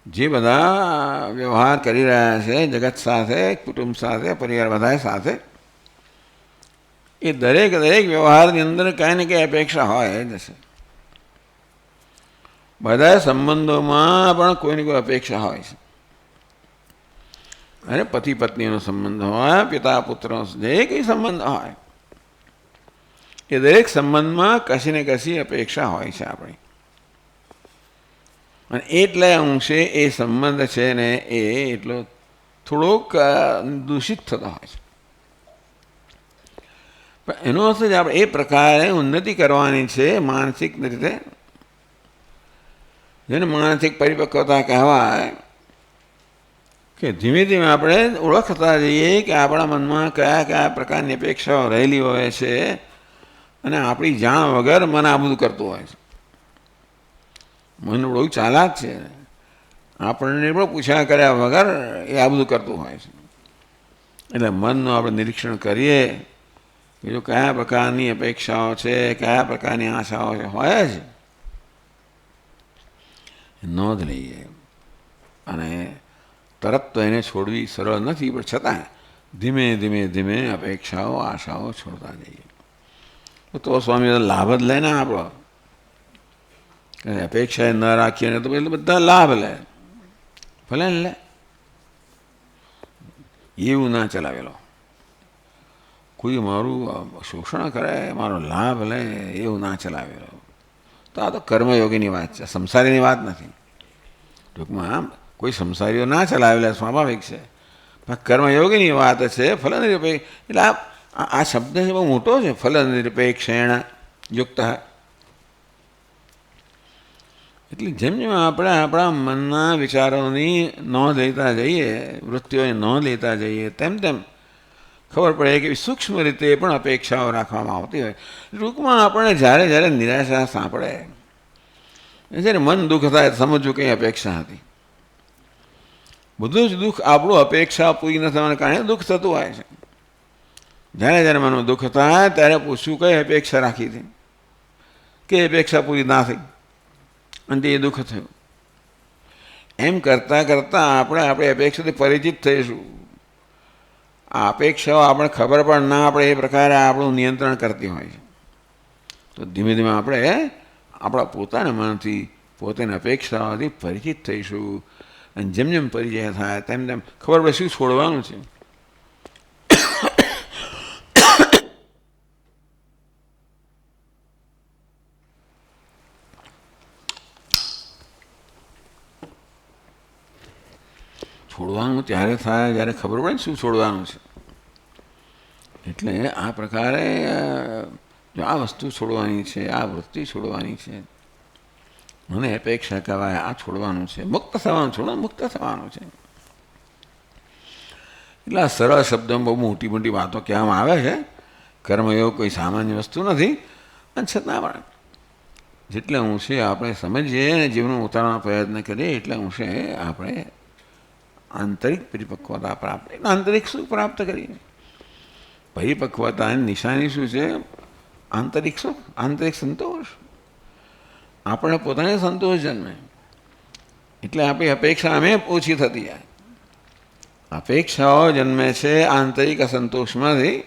જે બધા વ્યવહાર કરી રહ્યા છે જગત સાથે, કુટુંબ સાથે, પરિવાર બધા સાથે, એ દરેક વ્યવહારની અંદર કાંઈ ને કંઈ અપેક્ષા હોય જ હશે. બધા સંબંધોમાં પણ કોઈને કોઈ અપેક્ષા હોય છે. અને પતિ પત્નીનો સંબંધ હોય, પિતા પુત્રનો, જે કંઈ સંબંધ હોય, એ દરેક સંબંધમાં કશી ને કશી અપેક્ષા હોય છે આપણી. અને એટલે અંશે એ સંબંધ છે ને એ એટલો થોડોક દૂષિત થતો હોય છે. પણ એનો અર્થ જ આપણે એ પ્રકારે ઉન્નતિ કરવાની છે માનસિક રીતે, જેને માનસિક પરિપક્વતા કહેવાય, કે ધીમે ધીમે આપણે ઓળખતા જઈએ કે આપણા મનમાં કયા કયા પ્રકારની અપેક્ષાઓ રહેલી હોય છે અને આપણી જાણ વગર મન આ બધું કરતું હોય છે. મન બહુ ચાલાક છે, આપણને પણ પૂછ્યા કર્યા વગર એ આ બધું કરતું હોય છે. એટલે મનનું આપણે નિરીક્ષણ કરીએ કે જો કયા પ્રકારની અપેક્ષાઓ છે, કયા પ્રકારની આશાઓ છે, હોય જ નોંધ લઈએ. અને તરત તો એને છોડવી સરળ નથી, પણ છતાં ધીમે ધીમે ધીમે અપેક્ષાઓ, આશાઓ છોડતા જઈએ. તો સ્વામી લાભ જ લે ને આપણો. અપેક્ષા ન રાખીએ ને તો એટલે બધા લાભ લે, ભલે ને લે. એવું ના ચલાવેલો. કોઈ મારું શોષણ કરે, મારો લાભ લે, એવું ના ચલાવેલો. તો આ તો કર્મયોગીની વાત છે, સંસારીની વાત નથી. ટૂંકમાં આમ કોઈ સંસારીઓ ના ચલાવેલા સ્વાભાવિક છે, પણ કર્મયોગીની વાત છે. ફલ નિરપેક્ષ એટલે આ શબ્દ છે બહુ મોટો છે. ફલ નિરપેક્ષેણ યુક્ત. એટલે જેમ જેમ આપણે આપણા મનના વિચારોની નોંધ લેતા જઈએ, વૃત્તિઓની નોંધ લેતા જઈએ, તેમ તેમ ખબર પડે કે સૂક્ષ્મ રીતે પણ અપેક્ષાઓ રાખવામાં આવતી હોય. ટૂંકમાં આપણને જ્યારે જ્યારે નિરાશા સાંપડે, જ્યારે મન દુઃખ થાય, સમજવું કંઈ અપેક્ષા હતી. બધું જ દુઃખ આપણું અપેક્ષા પૂરી ન થવાને કારણે દુઃખ થતું હોય છે. જ્યારે જ્યારે મનમાં દુઃખ થાય ત્યારે પૂછવું કઈ અપેક્ષા રાખી હતી, કે અપેક્ષા પૂરી ના થઈ અને તે દુઃખ થયું. એમ કરતાં કરતાં આપણે આપણી અપેક્ષાથી પરિચિત થઈશું. આ અપેક્ષાઓ આપણે ખબર પણ ના આપણે એ પ્રકારે આપણું નિયંત્રણ કરતી હોય છે. તો ધીમે ધીમે આપણે આપણા પોતાના મનથી પોતાની અપેક્ષાઓથી પરિચિત થઈશું. અને જેમ જેમ પરિચય થાય તેમ તેમ ખબર પડે શું છોડવાનું છે. છોડવાનું ત્યારે થાય જ્યારે ખબર પડે ને શું છોડવાનું છે. એટલે આ પ્રકારે જો આ વસ્તુ છોડવાની છે, આ વૃત્તિ છોડવાની છે, મને અપેક્ષા કહેવાય, આ છોડવાનું છે, મુક્ત થવાનું, છોડવાનું મુક્ત થવાનું છે. એટલે આ સરળ શબ્દમાં બહુ મોટી મોટી વાતો કહેવામાં આવે છે. કર્મયોગ કોઈ સામાન્ય વસ્તુ નથી. અને છતાં પણ જેટલે અંશે આપણે સમજીએ અને જીવનમાં ઉતારવાનો પ્રયત્ન કરીએ એટલે અંશે આપણે આંતરિક પરિપક્વતા પ્રાપ્ત, આંતરિક સુખ પ્રાપ્ત કરીએ. પરિપક્વતાની નિશાની શું છે? આંતરિક સુખ, આંતરિક સંતોષ. આપણે પોતાને સંતોષ જન્મે એટલે આપણી અપેક્ષા અમે ઓછી થતી જાય. અપેક્ષાઓ જન્મે છે આંતરિક અસંતોષમાંથી.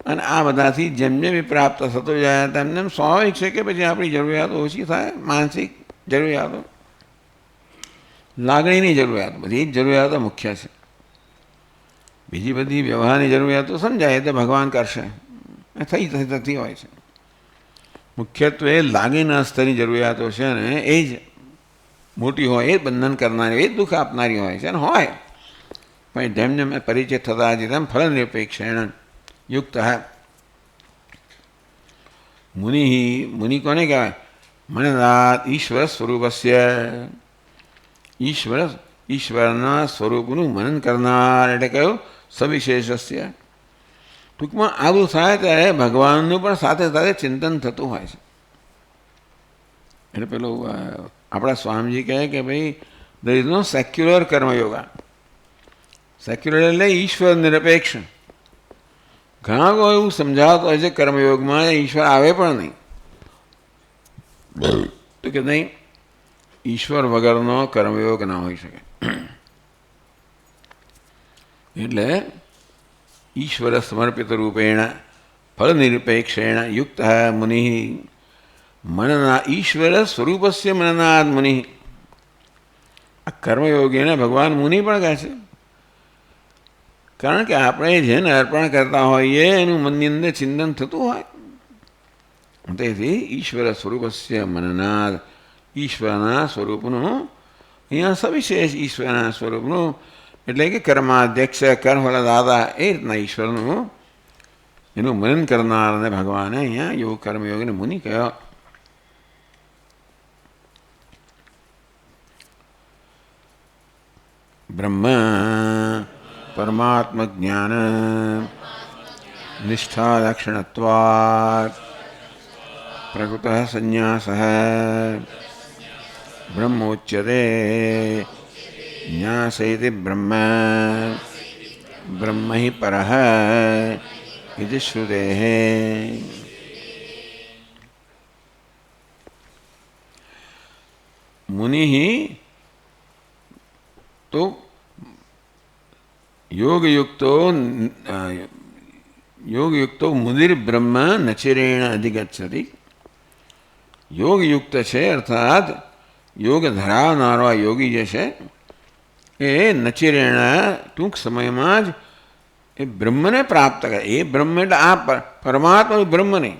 અને આ બધાથી જેમ જેમ પ્રાપ્ત થતો જાય તેમ તેમ સ્વાભાવિક છે કે પછી આપણી જરૂરિયાતો ઓછી થાય. માનસિક જરૂરિયાતો, લાગણીની જરૂરિયાતો, બધી જ જરૂરિયાતો મુખ્ય છે. બીજી બધી વ્યવહારની જરૂરિયાતો સમજાય તો ભગવાન કરશે, થતી હોય છે. મુખ્યત્વે લાગણીના સ્તરની જરૂરિયાતો છે ને એ જ મોટી હોય, એ બંધન કરનારી, એ દુઃખ આપનારી હોય છે. અને હોય પણ જેમ જેમ પરિચય થતા છે તેમ ફલ નિરપેક્ષેણ યુક્ત. મુનિ કોને કહેવાય? મનનાથ ઈશ્વર સ્વરૂપસ્ય. ઈશ્વરના સ્વરૂપનું મનન કરનાર એટલે કયું? સવિશેષસ્ય. ટૂંકમાં આવું થાય ત્યારે ભગવાનનું પણ સાથે સાથે ચિંતન થતું હોય છે. એટલે પેલું આપણા સ્વામીજી કહે કે ભાઈ there is no secular કર્મયોગા. સેક્યુલર એટલે ઈશ્વર નિરપેક્ષ. ઘણા લોકો એવું સમજાવતો હોય છે કર્મયોગમાં ઈશ્વર આવે પણ નહીં. તો કે નહીં, ઈશ્વર વગરનો કર્મયોગ ના હોઈ શકે. એટલે ઈશ્વર સમર્પિત રૂપેણ ફલ નિરપેક્ષેણ યુક્ત મુનિ મનના ઈશ્વર સ્વરૂપસ્ય મનનાદ મુનિ. આ કર્મયોગીને ભગવાન મુનિ પણ કહે છે. કારણ કે આપણે જેને અર્પણ કરતા હોઈએ એનું મનની અંદર ચિંતન થતું હોય. તેથી ઈશ્વર સ્વરૂપસ્ય મનનાદ, ઈશ્વરના સ્વરૂપનું અહીંયા સવિશેષ ઈશ્વરના સ્વરૂપનું એટલે કે કર્માધ્યક્ષ, કર્મફળ દાદા, એ રીતના ઈશ્વરનું એનું મનન કરનાર અને ભગવાને અહીંયા યોગ કર્મયોગને મુનિ કહ્યો. બ્રહ્મ પરમાત્મ જ્ઞાન નિષ્ઠા લક્ષણત્વાत् પ્રકૃત સંન્યાસ બ્રહ્મોચ્યતે ન્યાસેતિ બ્રહ્મ બ્રહ્મ હિ પરઃ ઇતિ શ્રુતેઃ. મુનિ તો યોગયુક્તો યોગયુક્તો મુનિર બ્રહ્મ નચિરેણ અધિગચ્છતિ. યોગયુક્ત છે અર્થાત યોગ ધરાવનારો આ યોગી જે છે એ નચિરેણ ટૂંક સમયમાં જ એ બ્રહ્મને પ્રાપ્ત કરે. એ બ્રહ્મ એટલે આ પરમાત્મા બ્રહ્મ નહીં.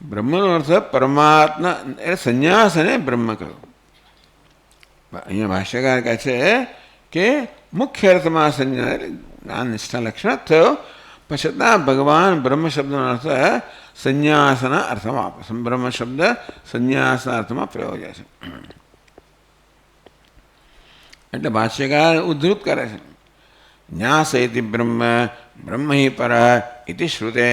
બ્રહ્મનો અર્થ પરમાત્મા એટલે સંન્યાસ અને બ્રહ્મ કહ્યું. અહીંયા ભાષ્યકાર કહે છે કે મુખ્ય અર્થમાં સંન્યાસ જ્ઞાન નિષ્ઠા લક્ષણ થયો, છતાં ભગવાન બ્રહ્મ શબ્દનો અર્થ સંન્યાસના અર્થમાં આપે. બ્રહ્મ શબ્દ સંન્યાસના અર્થમાં પ્રયોજે છે. એટલે ભાષ્યકાર ઉદ્ધૃત કરે છે ન્યાસ ઇતિ બ્રહ્મ બ્રહ્મ હિ પર ઇતિ શ્રુતે.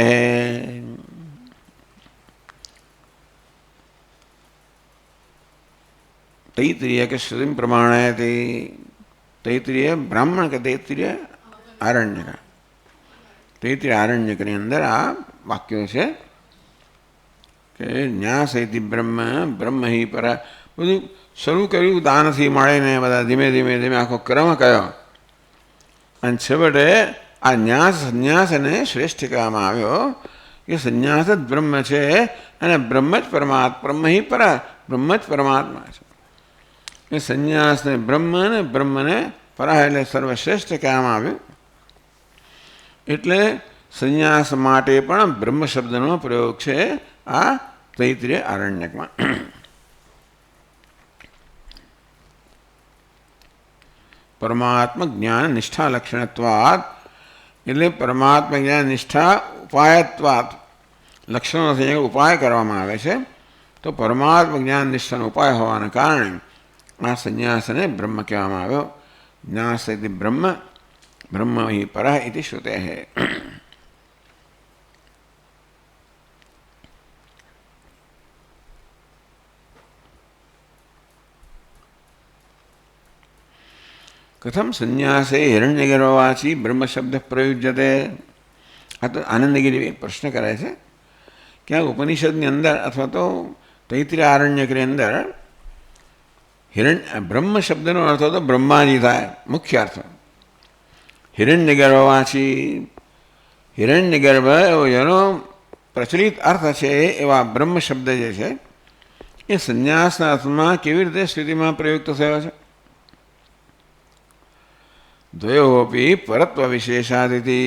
તૈત્રીય કે શ્રુતિ પ્રમાણે તૈત્રીય બ્રાહ્મણ કે તૈત્રીય આરણ્યક. તૈત્રીય આરણ્યકની અંદર આ વાક્યો છે કે ન્યાસ ઇતિ બ્રહ્મ બ્રહ્મ હિ પર. બધું શરૂ કર્યું દાનથી મળીને બધા ધીમે ધીમે ધીમે આખો ક્રમ કયો અને છેવટે આ સંન્યાસ અને શ્રેષ્ઠ કહેવામાં આવ્યો કે સંન્યાસ જ બ્રહ્મ છે અને બ્રહ્મ જ પરમાત્મા. બ્રહ્મ હિ પર બ્રહ્મ જ પરમાત્મા છે. એ સંન્યાસને બ્રહ્મને પરા એટલે સર્વશ્રેષ્ઠ કહેવામાં આવ્યું. એટલે સંન્યાસ માટે પણ બ્રહ્મ શબ્દનો પ્રયોગ છે આ તૈત્રીય આરણ્યકમાં. પરમાત્મ જ્ઞાન નિષ્ઠા લક્ષણત્વાત એટલે પરમાત્મ જ્ઞાન નિષ્ઠા ઉપાયત્વાત લક્ષણોથી ઉપાય કરવામાં આવે છે. તો પરમાત્મ જ્ઞાન નિષ્ઠાનો ઉપાય હોવાના કારણે આ સંન્યાસને બ્રહ્મ કહેવામાં આવ્યો. ન્યાસ ઇતિ બ્રહ્મ બ્રહ્મ હિ પરઃ ઇતિ શ્રુતે. કથમ સંન્યાસે હિરણ્યગર્ભવાચી બ્રહ્મ શબ્દ પ્રયુજ્યતે. આ તો આનંદગીરી એક પ્રશ્ન કરે છે કે આ ઉપનિષદની અંદર અથવા તો તૈત્રીય આરણ્યકની અંદર બ્રહ્મ શબ્દનો અર્થ તો બ્રહ્માજી થાય મુખ્ય અર્થ. હિરણ્યગર્ભવાચી હિરણ્યગર્ભ એવો જેનો પ્રચલિત અર્થ છે એવા બ્રહ્મ શબ્દ જે છે એ સંન્યાસના અર્થમાં કેવી રીતે સ્થિતિમાં પ્રયુક્ત થયો છે. દ્વયોપી પરત્વ વિશેષાદિતિ.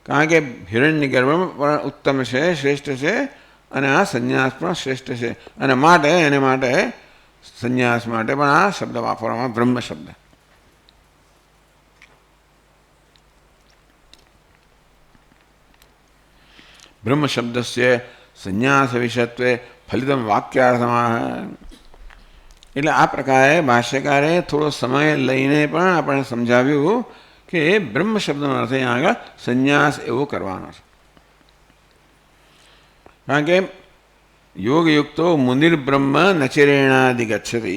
કારણ કે હિરણ્યગર્ભ પણ ઉત્તમ છે, શ્રેષ્ઠ છે અને આ સંન્યાસ પણ શ્રેષ્ઠ છે અને એને માટે સંન્યાસ માટે પણ આ શબ્દ વાપરવામાં બ્રહ્મ શબ્દ. બ્રહ્મ શબ્દસ્ય સંન્યાસ વિષયત્વે ફલિતમ વાક્યાર્થમાં. એટલે આ પ્રકારે ભાષ્યકારે થોડો સમય લઈને પણ આપણે સમજાવ્યું કે બ્રહ્મ શબ્દનો અર્થ અહીંયા આગળ સંન્યાસ એવો કરવાનો છે. કારણ કે યોગયુક્તો મુનિર બ્રહ્મ નચિરેણાધિગચ્છતિ.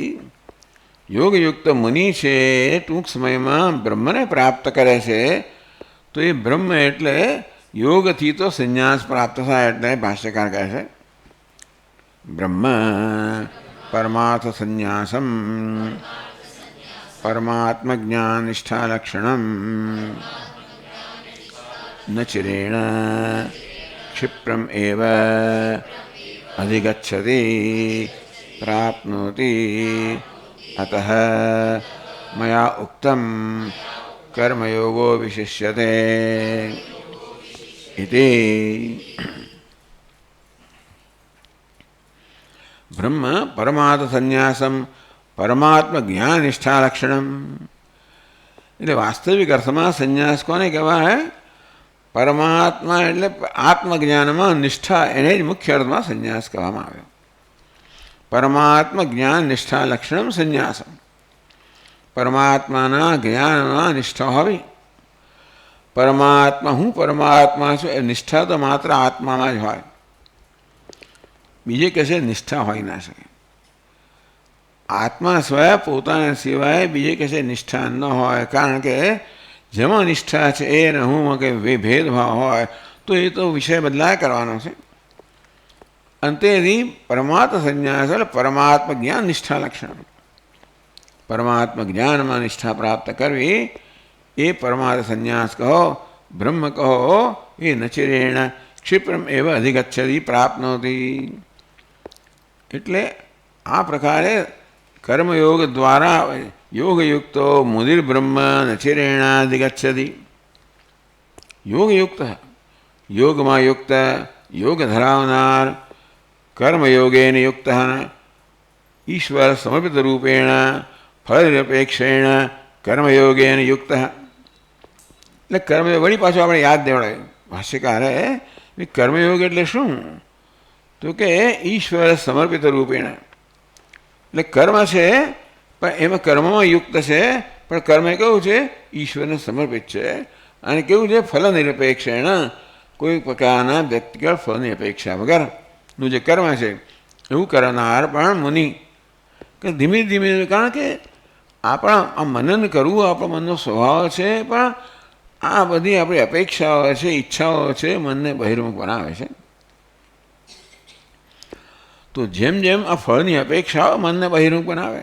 યોગયુક્ત મુનિ છે ટૂંક સમયમાં બ્રહ્મને પ્રાપ્ત કરે છે. તો એ બ્રહ્મ એટલે યોગથી તો સંન્યાસ પ્રાપ્ત થાય. એટલે ભાષ્યકાર કહે છે બ્રહ્મ પરમાર્થ સંન્યાસમ પરમાત્મ જ્ઞાન નિષ્ઠા લક્ષણમ નચિરેણ ક્ષિપ્રમ એવ અધિગચ્છતિ પ્રાપ્નોતિ અતઃ મયા ઉક્તમ કર્મયોગો વિશિષ્યતે ઇતિ. બ્રહ્મ પરમાર્થ સંન્યાસમ પરમાત્મ જ્ઞાન નિષ્ઠા લક્ષણમ. એટલે વાસ્તવિક અર્થમાં સંન્યાસ કોને કહેવાય? પરમાત્મા એટલે આત્મજ્ઞાનમાં નિષ્ઠા, એને જ મુખ્ય અર્થમાં સંન્યાસ કહેવામાં આવ્યો. પરમાત્મ જ્ઞાન નિષ્ઠા લક્ષણમ સંન્યાસમ. પરમાત્માના જ્ઞાનમાં નિષ્ઠા હોવી. પરમાત્મા હું પરમાત્મા છું એ નિષ્ઠા તો માત્ર આત્મામાં જ હોય, બીજે કશે નિષ્ઠા હોઈ ના શકે. આત્મા સિવાય પોતાના સિવાય બીજે કશે નિષ્ઠા ન હોય. કારણ કે જેમાં નિષ્ઠા છે એ ને હું કે ભેદભાવ હોય તો એ તો વિષય બદલાય કરવાનો છે. અંતેથી પરમાત્મ સંન્યાસ એટલે પરમાત્મ જ્ઞાન નિષ્ઠા લક્ષણ. પરમાત્મ જ્ઞાનમાં નિષ્ઠા પ્રાપ્ત કરવી એ પરમાર્થ સંન્યાસ કહો. બ્રહ્મ કહો એ નચિરેણ ક્ષિપ્રમ એવ અધિગચ્છતિ પ્રાપ્નોતિ. એટલે આ પ્રકારે કર્મયોગ દ્વારા યોગયુક્તો મુનિર્બ્રહ્મ નચિરેણાધિગચ્છતિ. યોગયુક્ત યોગમાં યુક્ત યોગ ધરાવનાર કર્મયોગેન યુક્ત ઈશ્વર સમર્પિત રૂપેણ ફળનિરપેક્ષેણ કર્મયોગેન યુક્ત. એટલે કર્મયોગ વળી પાછું આપણે યાદ દેવડાય ભાષ્યકારે કર્મયોગ એટલે શું? તો કે ઈશ્વર સમર્પિત રૂપેણ. એટલે કર્મ છે પણ એમાં કર્મમાં યુક્ત છે, પણ કર્મ કેવું છે? ઈશ્વરને સમર્પિત છે. અને કેવું છે? ફલ નિરપેક્ષેણ, કોઈ પ્રકારના વ્યક્તિગત ફળની અપેક્ષા વગરનું જે કર્મ છે એવું કરનાર પણ મુનિ. કે ધીમે ધીમે, કારણ કે આપણા આ મનન કરવું આપણા મનનો સ્વભાવ છે, પણ આ બધી આપણી અપેક્ષાઓ છે, ઈચ્છાઓ છે, મનને બહિર્મુખ બનાવે છે. તો જેમ જેમ આ ફળની અપેક્ષાઓ મનને બહિર્મુખ બનાવે,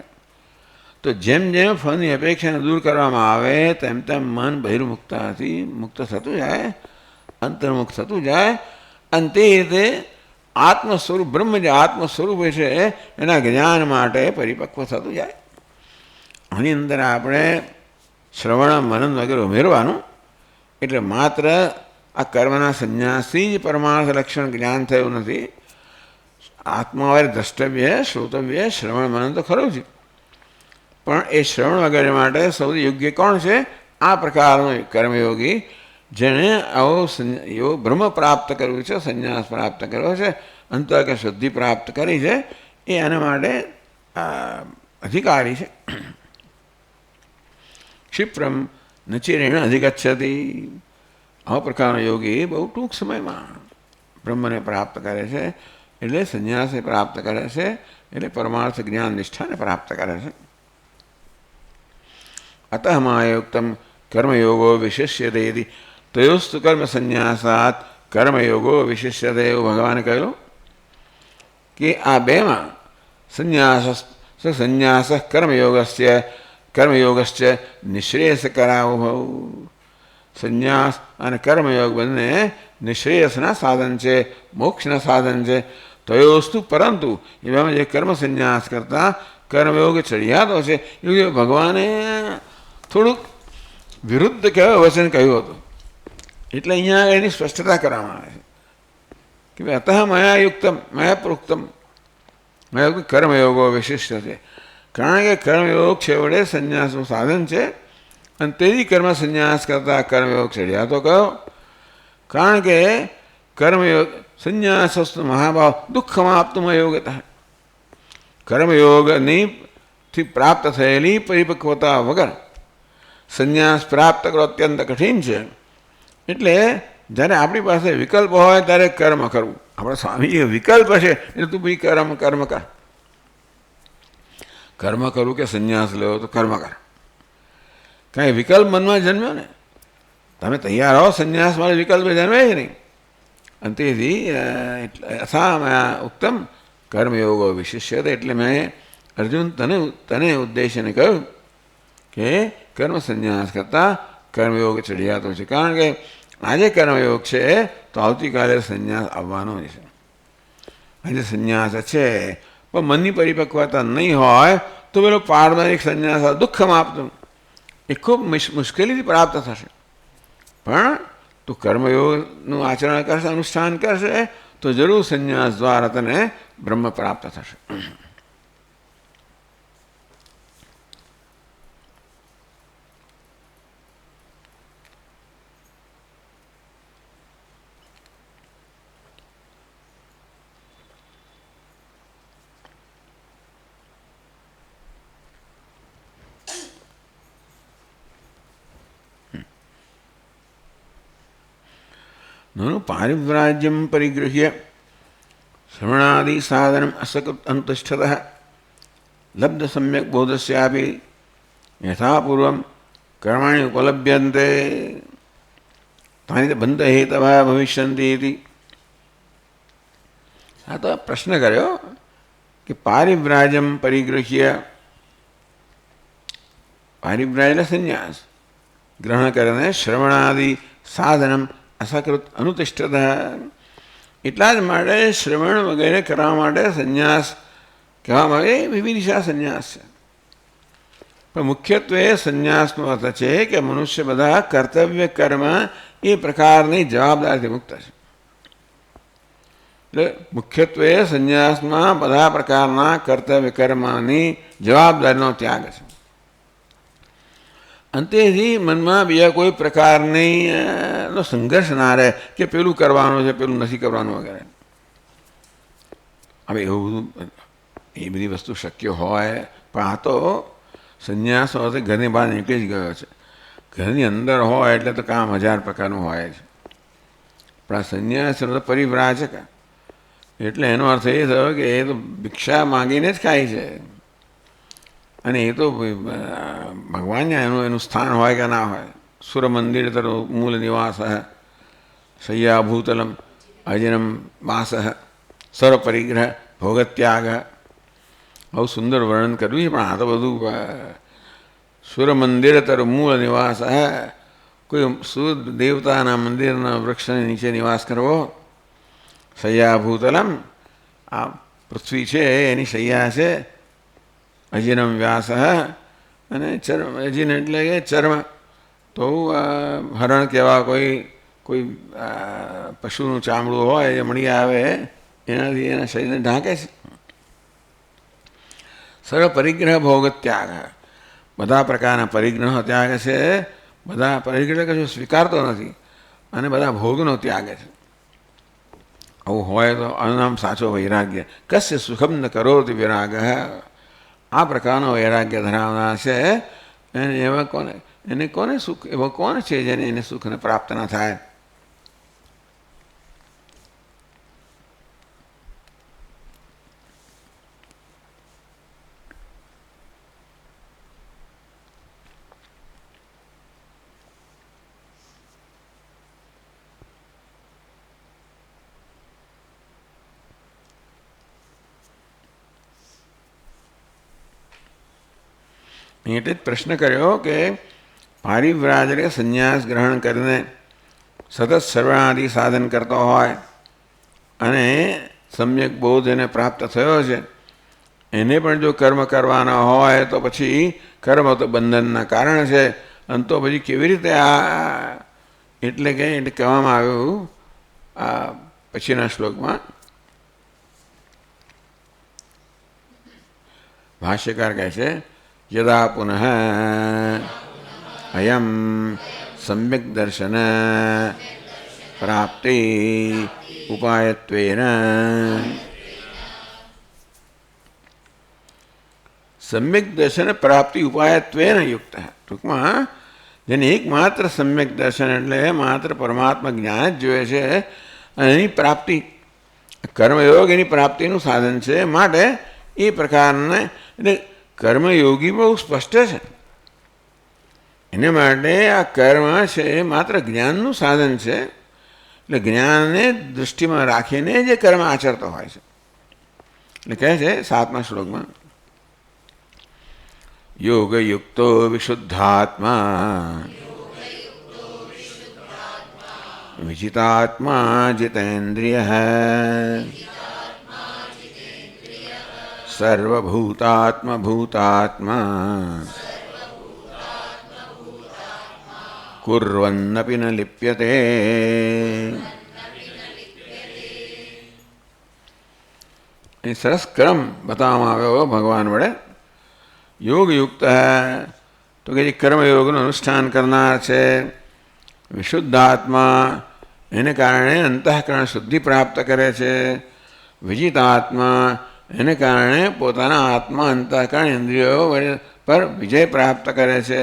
તો જેમ જેમ ફળની અપેક્ષાને દૂર કરવામાં આવે તેમ તેમ મન બહિર્મુખતાથી મુક્ત થતું જાય, અંતર્મુખ થતું જાય. અને તે રીતે આત્મ સ્વરૂપ બ્રહ્મ જે આત્મ સ્વરૂપ છે એના જ્ઞાન માટે પરિપક્વ થતું જાય. આની અંદર આપણે શ્રવણ મનન વગેરે ઉમેરવાનું. એટલે માત્ર આ કર્મના સંન્યાસથી જ પરમાર્થ લક્ષણ જ્ઞાન થયું નથી. આત્મા વગેરે દ્રષ્ટવ્ય, શ્રોતવ્ય, શ્રવણ મનન તો ખરું છે, પણ એ શ્રવણ વગેરે માટે સૌથી યોગ્ય કોણ છે? આ પ્રકારનો કર્મયોગી જેણે આવો બ્રહ્મ પ્રાપ્ત કર્યું છે, સંન્યાસ પ્રાપ્ત કર્યો છે, અંતઃકરણ શુદ્ધિ પ્રાપ્ત કરી છે, એ આના માટે અધિકારી છે. ક્ષિપ્રમ નચિરેણ અધિગચ્છતિ. આવા પ્રકારનો યોગી બહુ ટૂંક સમયમાં બ્રહ્મને પ્રાપ્ત કરે છે, એટલે સંન્યાસને પ્રાપ્ત કરે છે, એટલે પરમાર્થ જ્ઞાન નિષ્ઠાને પ્રાપ્ત કરે છે. અતઃ માયુક્તમ કર્મયોગો વિશિષ્યતે. તયોસ્તુ કર્મ સંન્યાસાત કર્મયોગો વિશિષ્યતે. એવું ભગવાને કહ્યું કે આ બેમાં સંન્યાસ કર્મયોગશ્ચ નિશ્રેયસ કરાવો. સંન્યાસ અને કર્મયોગ બંને નિશ્રેયસના સાધન છે, મોક્ષના સાધન છે. તયોસ્તુ પરંતુ એવામાં જે કર્મ સંન્યાસ કરતા કર્મયોગ ચડિયાતો છે એ ભગવાને થોડુંક વિરુદ્ધ કહેવાય વચન કહ્યું હતું. એટલે અહીંયા એની સ્પષ્ટતા કરવામાં આવે છે કે ભાઈ અતઃ મયાયુક્તમ મયા પ્રોક્તમ મયા કર્મયોગો વિશિષ્ટ છે. કારણ કે કર્મયોગ છેવટે સંન્યાસનું સાધન છે, અને તેથી કર્મ સંન્યાસ કરતાં કર્મયોગ ચડિયાતો કયો. કારણ કે કર્મયોગ સંન્યાસસ્તુ મહાભાવ દુઃખમાપ્તુમ યોગતા. કર્મયોગથી પ્રાપ્ત થયેલી પરિપક્વતા વગર સંન્યાસ પ્રાપ્ત કરવો અત્યંત કઠિન છે. એટલે જ્યારે આપણી પાસે વિકલ્પ હોય ત્યારે કર્મ કરવું. આપણા સ્વામી વિકલ્પ છે એટલે તું ભાઈ કર્મ કર. કર્મ કરવું કે સંન્યાસ લેવો તો કર્મ કર. કાંઈ વિકલ્પ મનમાં જન્મ્યો ને, તમે તૈયાર હો સંન્યાસ માટે વિકલ્પ જન્મે જ નહીં. અને તેથી અથામયા ઉત્તમ કર્મયોગો વિશિષ્યતે. એટલે મેં અર્જુન તને ઉદ્દેશ્યને કહ્યું કે કર્મ સંન્યાસ કરતાં કર્મયોગ ચડિયાતો છે. કારણ કે આજે કર્મયોગ છે તો આવતીકાલે સંન્યાસ આવવાનો જ છે. આજે સંન્યાસ છે પણ મનની પરિપક્વતા નહીં હોય તો પેલો પારમાર્થિક સંન્યાસ દુઃખમાં આપતું એ ખૂબ મુશ્કેલીથી પ્રાપ્ત થશે. પણ તું કર્મયોગનું આચરણ કરશે, અનુષ્ઠાન કરશે તો જરૂર સંન્યાસ દ્વારા તને બ્રહ્મ પ્રાપ્ત થશે. નनु પારિવ્રાજ્યમ પરિગૃહ્ય શ્રવણાદિ સાધનમ અસકૃત અંતષ્ઠતઃ લબ્ધ સમ્યક બોધસ્યાપી યથાપૂર્વમ કર્માણિ ઉપલભ્યન્તે તાની બંધ હેતવઃ ભવિષ્યન્તિ ઇતિ. આ તો પ્રશ્ન કર્યો કે પારિવ્રાજ્યમ પરિગૃહ્ય. પારિવ્રાજ એટલે સંન્યાસ ગ્રહણ કરીને શ્રવણાદિ સાધનમ અસકૃત અનુતિષ્ઠત. એટલા જ માટે શ્રવણ વગેરે કરવા માટે સંન્યાસ કહેવામાં આવે. વિવિધિશા સંન્યાસ છે, પણ મુખ્યત્વે સંન્યાસનો અર્થ છે કે મનુષ્ય બધા કર્તવ્ય કર્મ એ પ્રકારની જવાબદારીથી મુક્ત છે. એટલે મુખ્યત્વે સંન્યાસમાં બધા પ્રકારના કર્તવ્ય કર્મની જવાબદારીનો ત્યાગ છે. અંતેથી મનમાં બીજા કોઈ પ્રકારની નો સંઘર્ષ ના રહે કે પેલું કરવાનું છે પેલું નથી કરવાનું વગેરે. હવે એવું બધું એ બધી વસ્તુ શક્ય હોય, પણ આ તો સંન્યાસ હોય ઘરની બહાર નીકળી જ ગયો છે. ઘરની અંદર હોય એટલે તો કામ 1000 પ્રકારનું હોય છે, પણ આ સંન્યાસ તો પરિવ્રાજક. એટલે એનો અર્થ એ થયો કે એ તો ભિક્ષા માંગીને જ ખાય છે, અને એ તો ભગવાન એનું સ્થાન હોય કે ના હોય. સુર મંદિર તરો મૂળ નિવાસ શય્યા ભૂતલમ અજનમ વાસ સર્વ પરિગ્રહ ભોગત્યાગ. બહુ સુંદર વર્ણન કર્યું છે, પણ આ તો બધું સુર મંદિર તર મૂળ નિવાસ, કોઈ સૂર દેવતાના મંદિરના વૃક્ષની નીચે નિવાસ કરવો. શય્યા ભૂતલમ, આ પૃથ્વી છે એની શૈયા છે. અજીનમ વ્યાસ, અને ચર્મ, અજીન એટલે કે ચર્મ. તો હરણ કહેવા કોઈ પશુનું ચામડું હોય એ મળી આવે એનાથી એના શરીરને ઢાંકે છે. સર્વ પરિગ્રહ ભોગ ત્યાગ, બધા પ્રકારના પરિગ્રહ ત્યાગ છે. બધા પરિગ્રહ કશું સ્વીકારતો નથી, અને બધા ભોગનો ત્યાગ છે. આવું હોય તો આનું સાચો વૈરાગ્ય. કસ્ય સુખમ ન કરોતિ વિરાગ, આ પ્રકારનો વૈરાગ્ય ધરાવનાર છે. એને કોને સુખ, એવો કોણ છે જેને એને સુખને પ્રાપ્ત ન થાય. એટલે જ પ્રશ્ન કર્યો કે પારિવ્રાજકે સંન્યાસ ગ્રહણ કરીને સતત શ્રવણાદિ સાધન કરતો હોય અને સમ્યક બોધ એને પ્રાપ્ત થયો છે, એને પણ જો કર્મ કરવાના હોય તો પછી કર્મ તો બંધનના કારણ છે. અને તો પછી કેવી રીતે આ એટલે કહેવામાં આવ્યું આ પછીના શ્લોકમાં. ભાષ્યકાર કહે છે, યદા પુનઃ અયમ સમ્યક દર્શન પ્રાપ્તિ ઉપાયત્વેન. સમ્યક દર્શન પ્રાપ્તિ ઉપાયત્વેન યુક્ત. ટૂંકમાં જેને એકમાત્ર સમ્યક દર્શન એટલે માત્ર પરમાત્મા જ્ઞાન જ જોઈએ છે, અને એની પ્રાપ્તિ કર્મયોગ એની પ્રાપ્તિનું સાધન છે. માટે એ પ્રકારને એટલે કર્મયોગી બહુ સ્પષ્ટ છે. એને માટે આ કર્મ છે એ માત્ર જ્ઞાનનું સાધન છે. એટલે જ્ઞાનને દૃષ્ટિમાં રાખીને જે કર્મ આચરતો હોય છે. એટલે કહે છે 7મા શ્લોકમાં, યોગયુક્તો વિશુદ્ધાત્મા વિજિતાત્મા જીતેન્દ્રિય સર્વભૂતાત્મા ભૂતાત્મા કુર્વન્નપિ ન લિપ્યતે. એ સરસ ક્રમ બતાવવામાં આવ્યો ભગવાન વડે. યોગયુક્ત તો કે જે કર્મયોગનું અનુષ્ઠાન કરનાર છે, વિશુદ્ધાત્મા એને કારણે અંતઃકરણ શુદ્ધિ પ્રાપ્ત કરે છે, વિજિતાત્મા એને કારણે પોતાના આત્મા અંતઃકરણ ઇન્દ્રિયો પર વિજય પ્રાપ્ત કરે છે.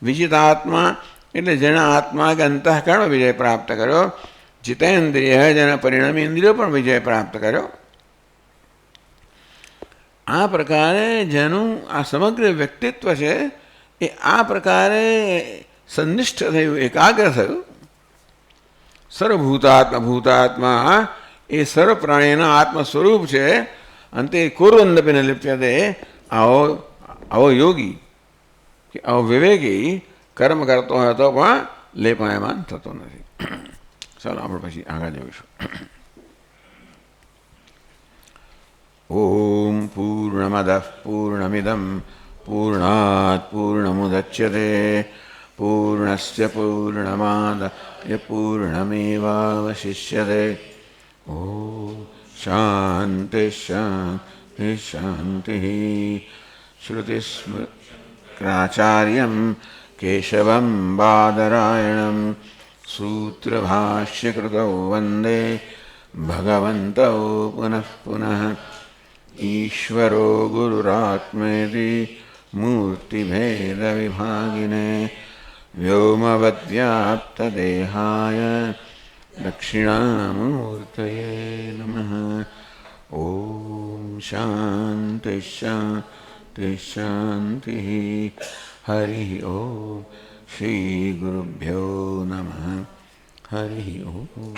વિજિતાત્મા એટલે જેના આત્મા કે અંતઃકરણ વિજય પ્રાપ્ત કર્યો, જીતેન્દ્રિય જેના પરિણામી ઇન્દ્રિયો પણ વિજય પ્રાપ્ત કર્યો. આ પ્રકારે જેનું આ સમગ્ર વ્યક્તિત્વ છે એ આ પ્રકારે સંનિષ્ઠ થયું, એકાગ્ર થયું. સર્વભૂતાત્મા ભૂતાત્મા એ સર્વ પ્રાણીના આત્મ સ્વરૂપ છે. અંતે કુર્વન્નપિ ન લિપ્યતે. આવો યોગી કે આવો વિવેકી કર્મ કરતો હોય તો પણ લેપાયમાન થતો નથી. ચાલો આપણે પછી આગળ જોઈશું. ઓમ પૂર્ણમદઃ પૂર્ણમિદં પૂર્ણાત પૂર્ણમુદચ્યતે પૂર્ણસ્ય પૂર્ણમાદાય પૂર્ણમેવાવશિષ્યતે. ઓમ શાંતિ શાંતિ શાંતિ. શ્રુતિસ્મૃતિપ્રાચાર્યં केशवं बादरायणं सूत्रभाष्यकृतौ वन्दे भगवन्तौ पुनः पुनः. ईश्वरो गुरुरात्मेति मूर्तिभेदविभागिने व्योमवद्व्याप्तदेहाय दक्षिणामूर्तये नमः. ॐ शान्ति शान्ति शान्तिः. हरि ओम. श्री गुरुभ्यो नमः. हरि ओम.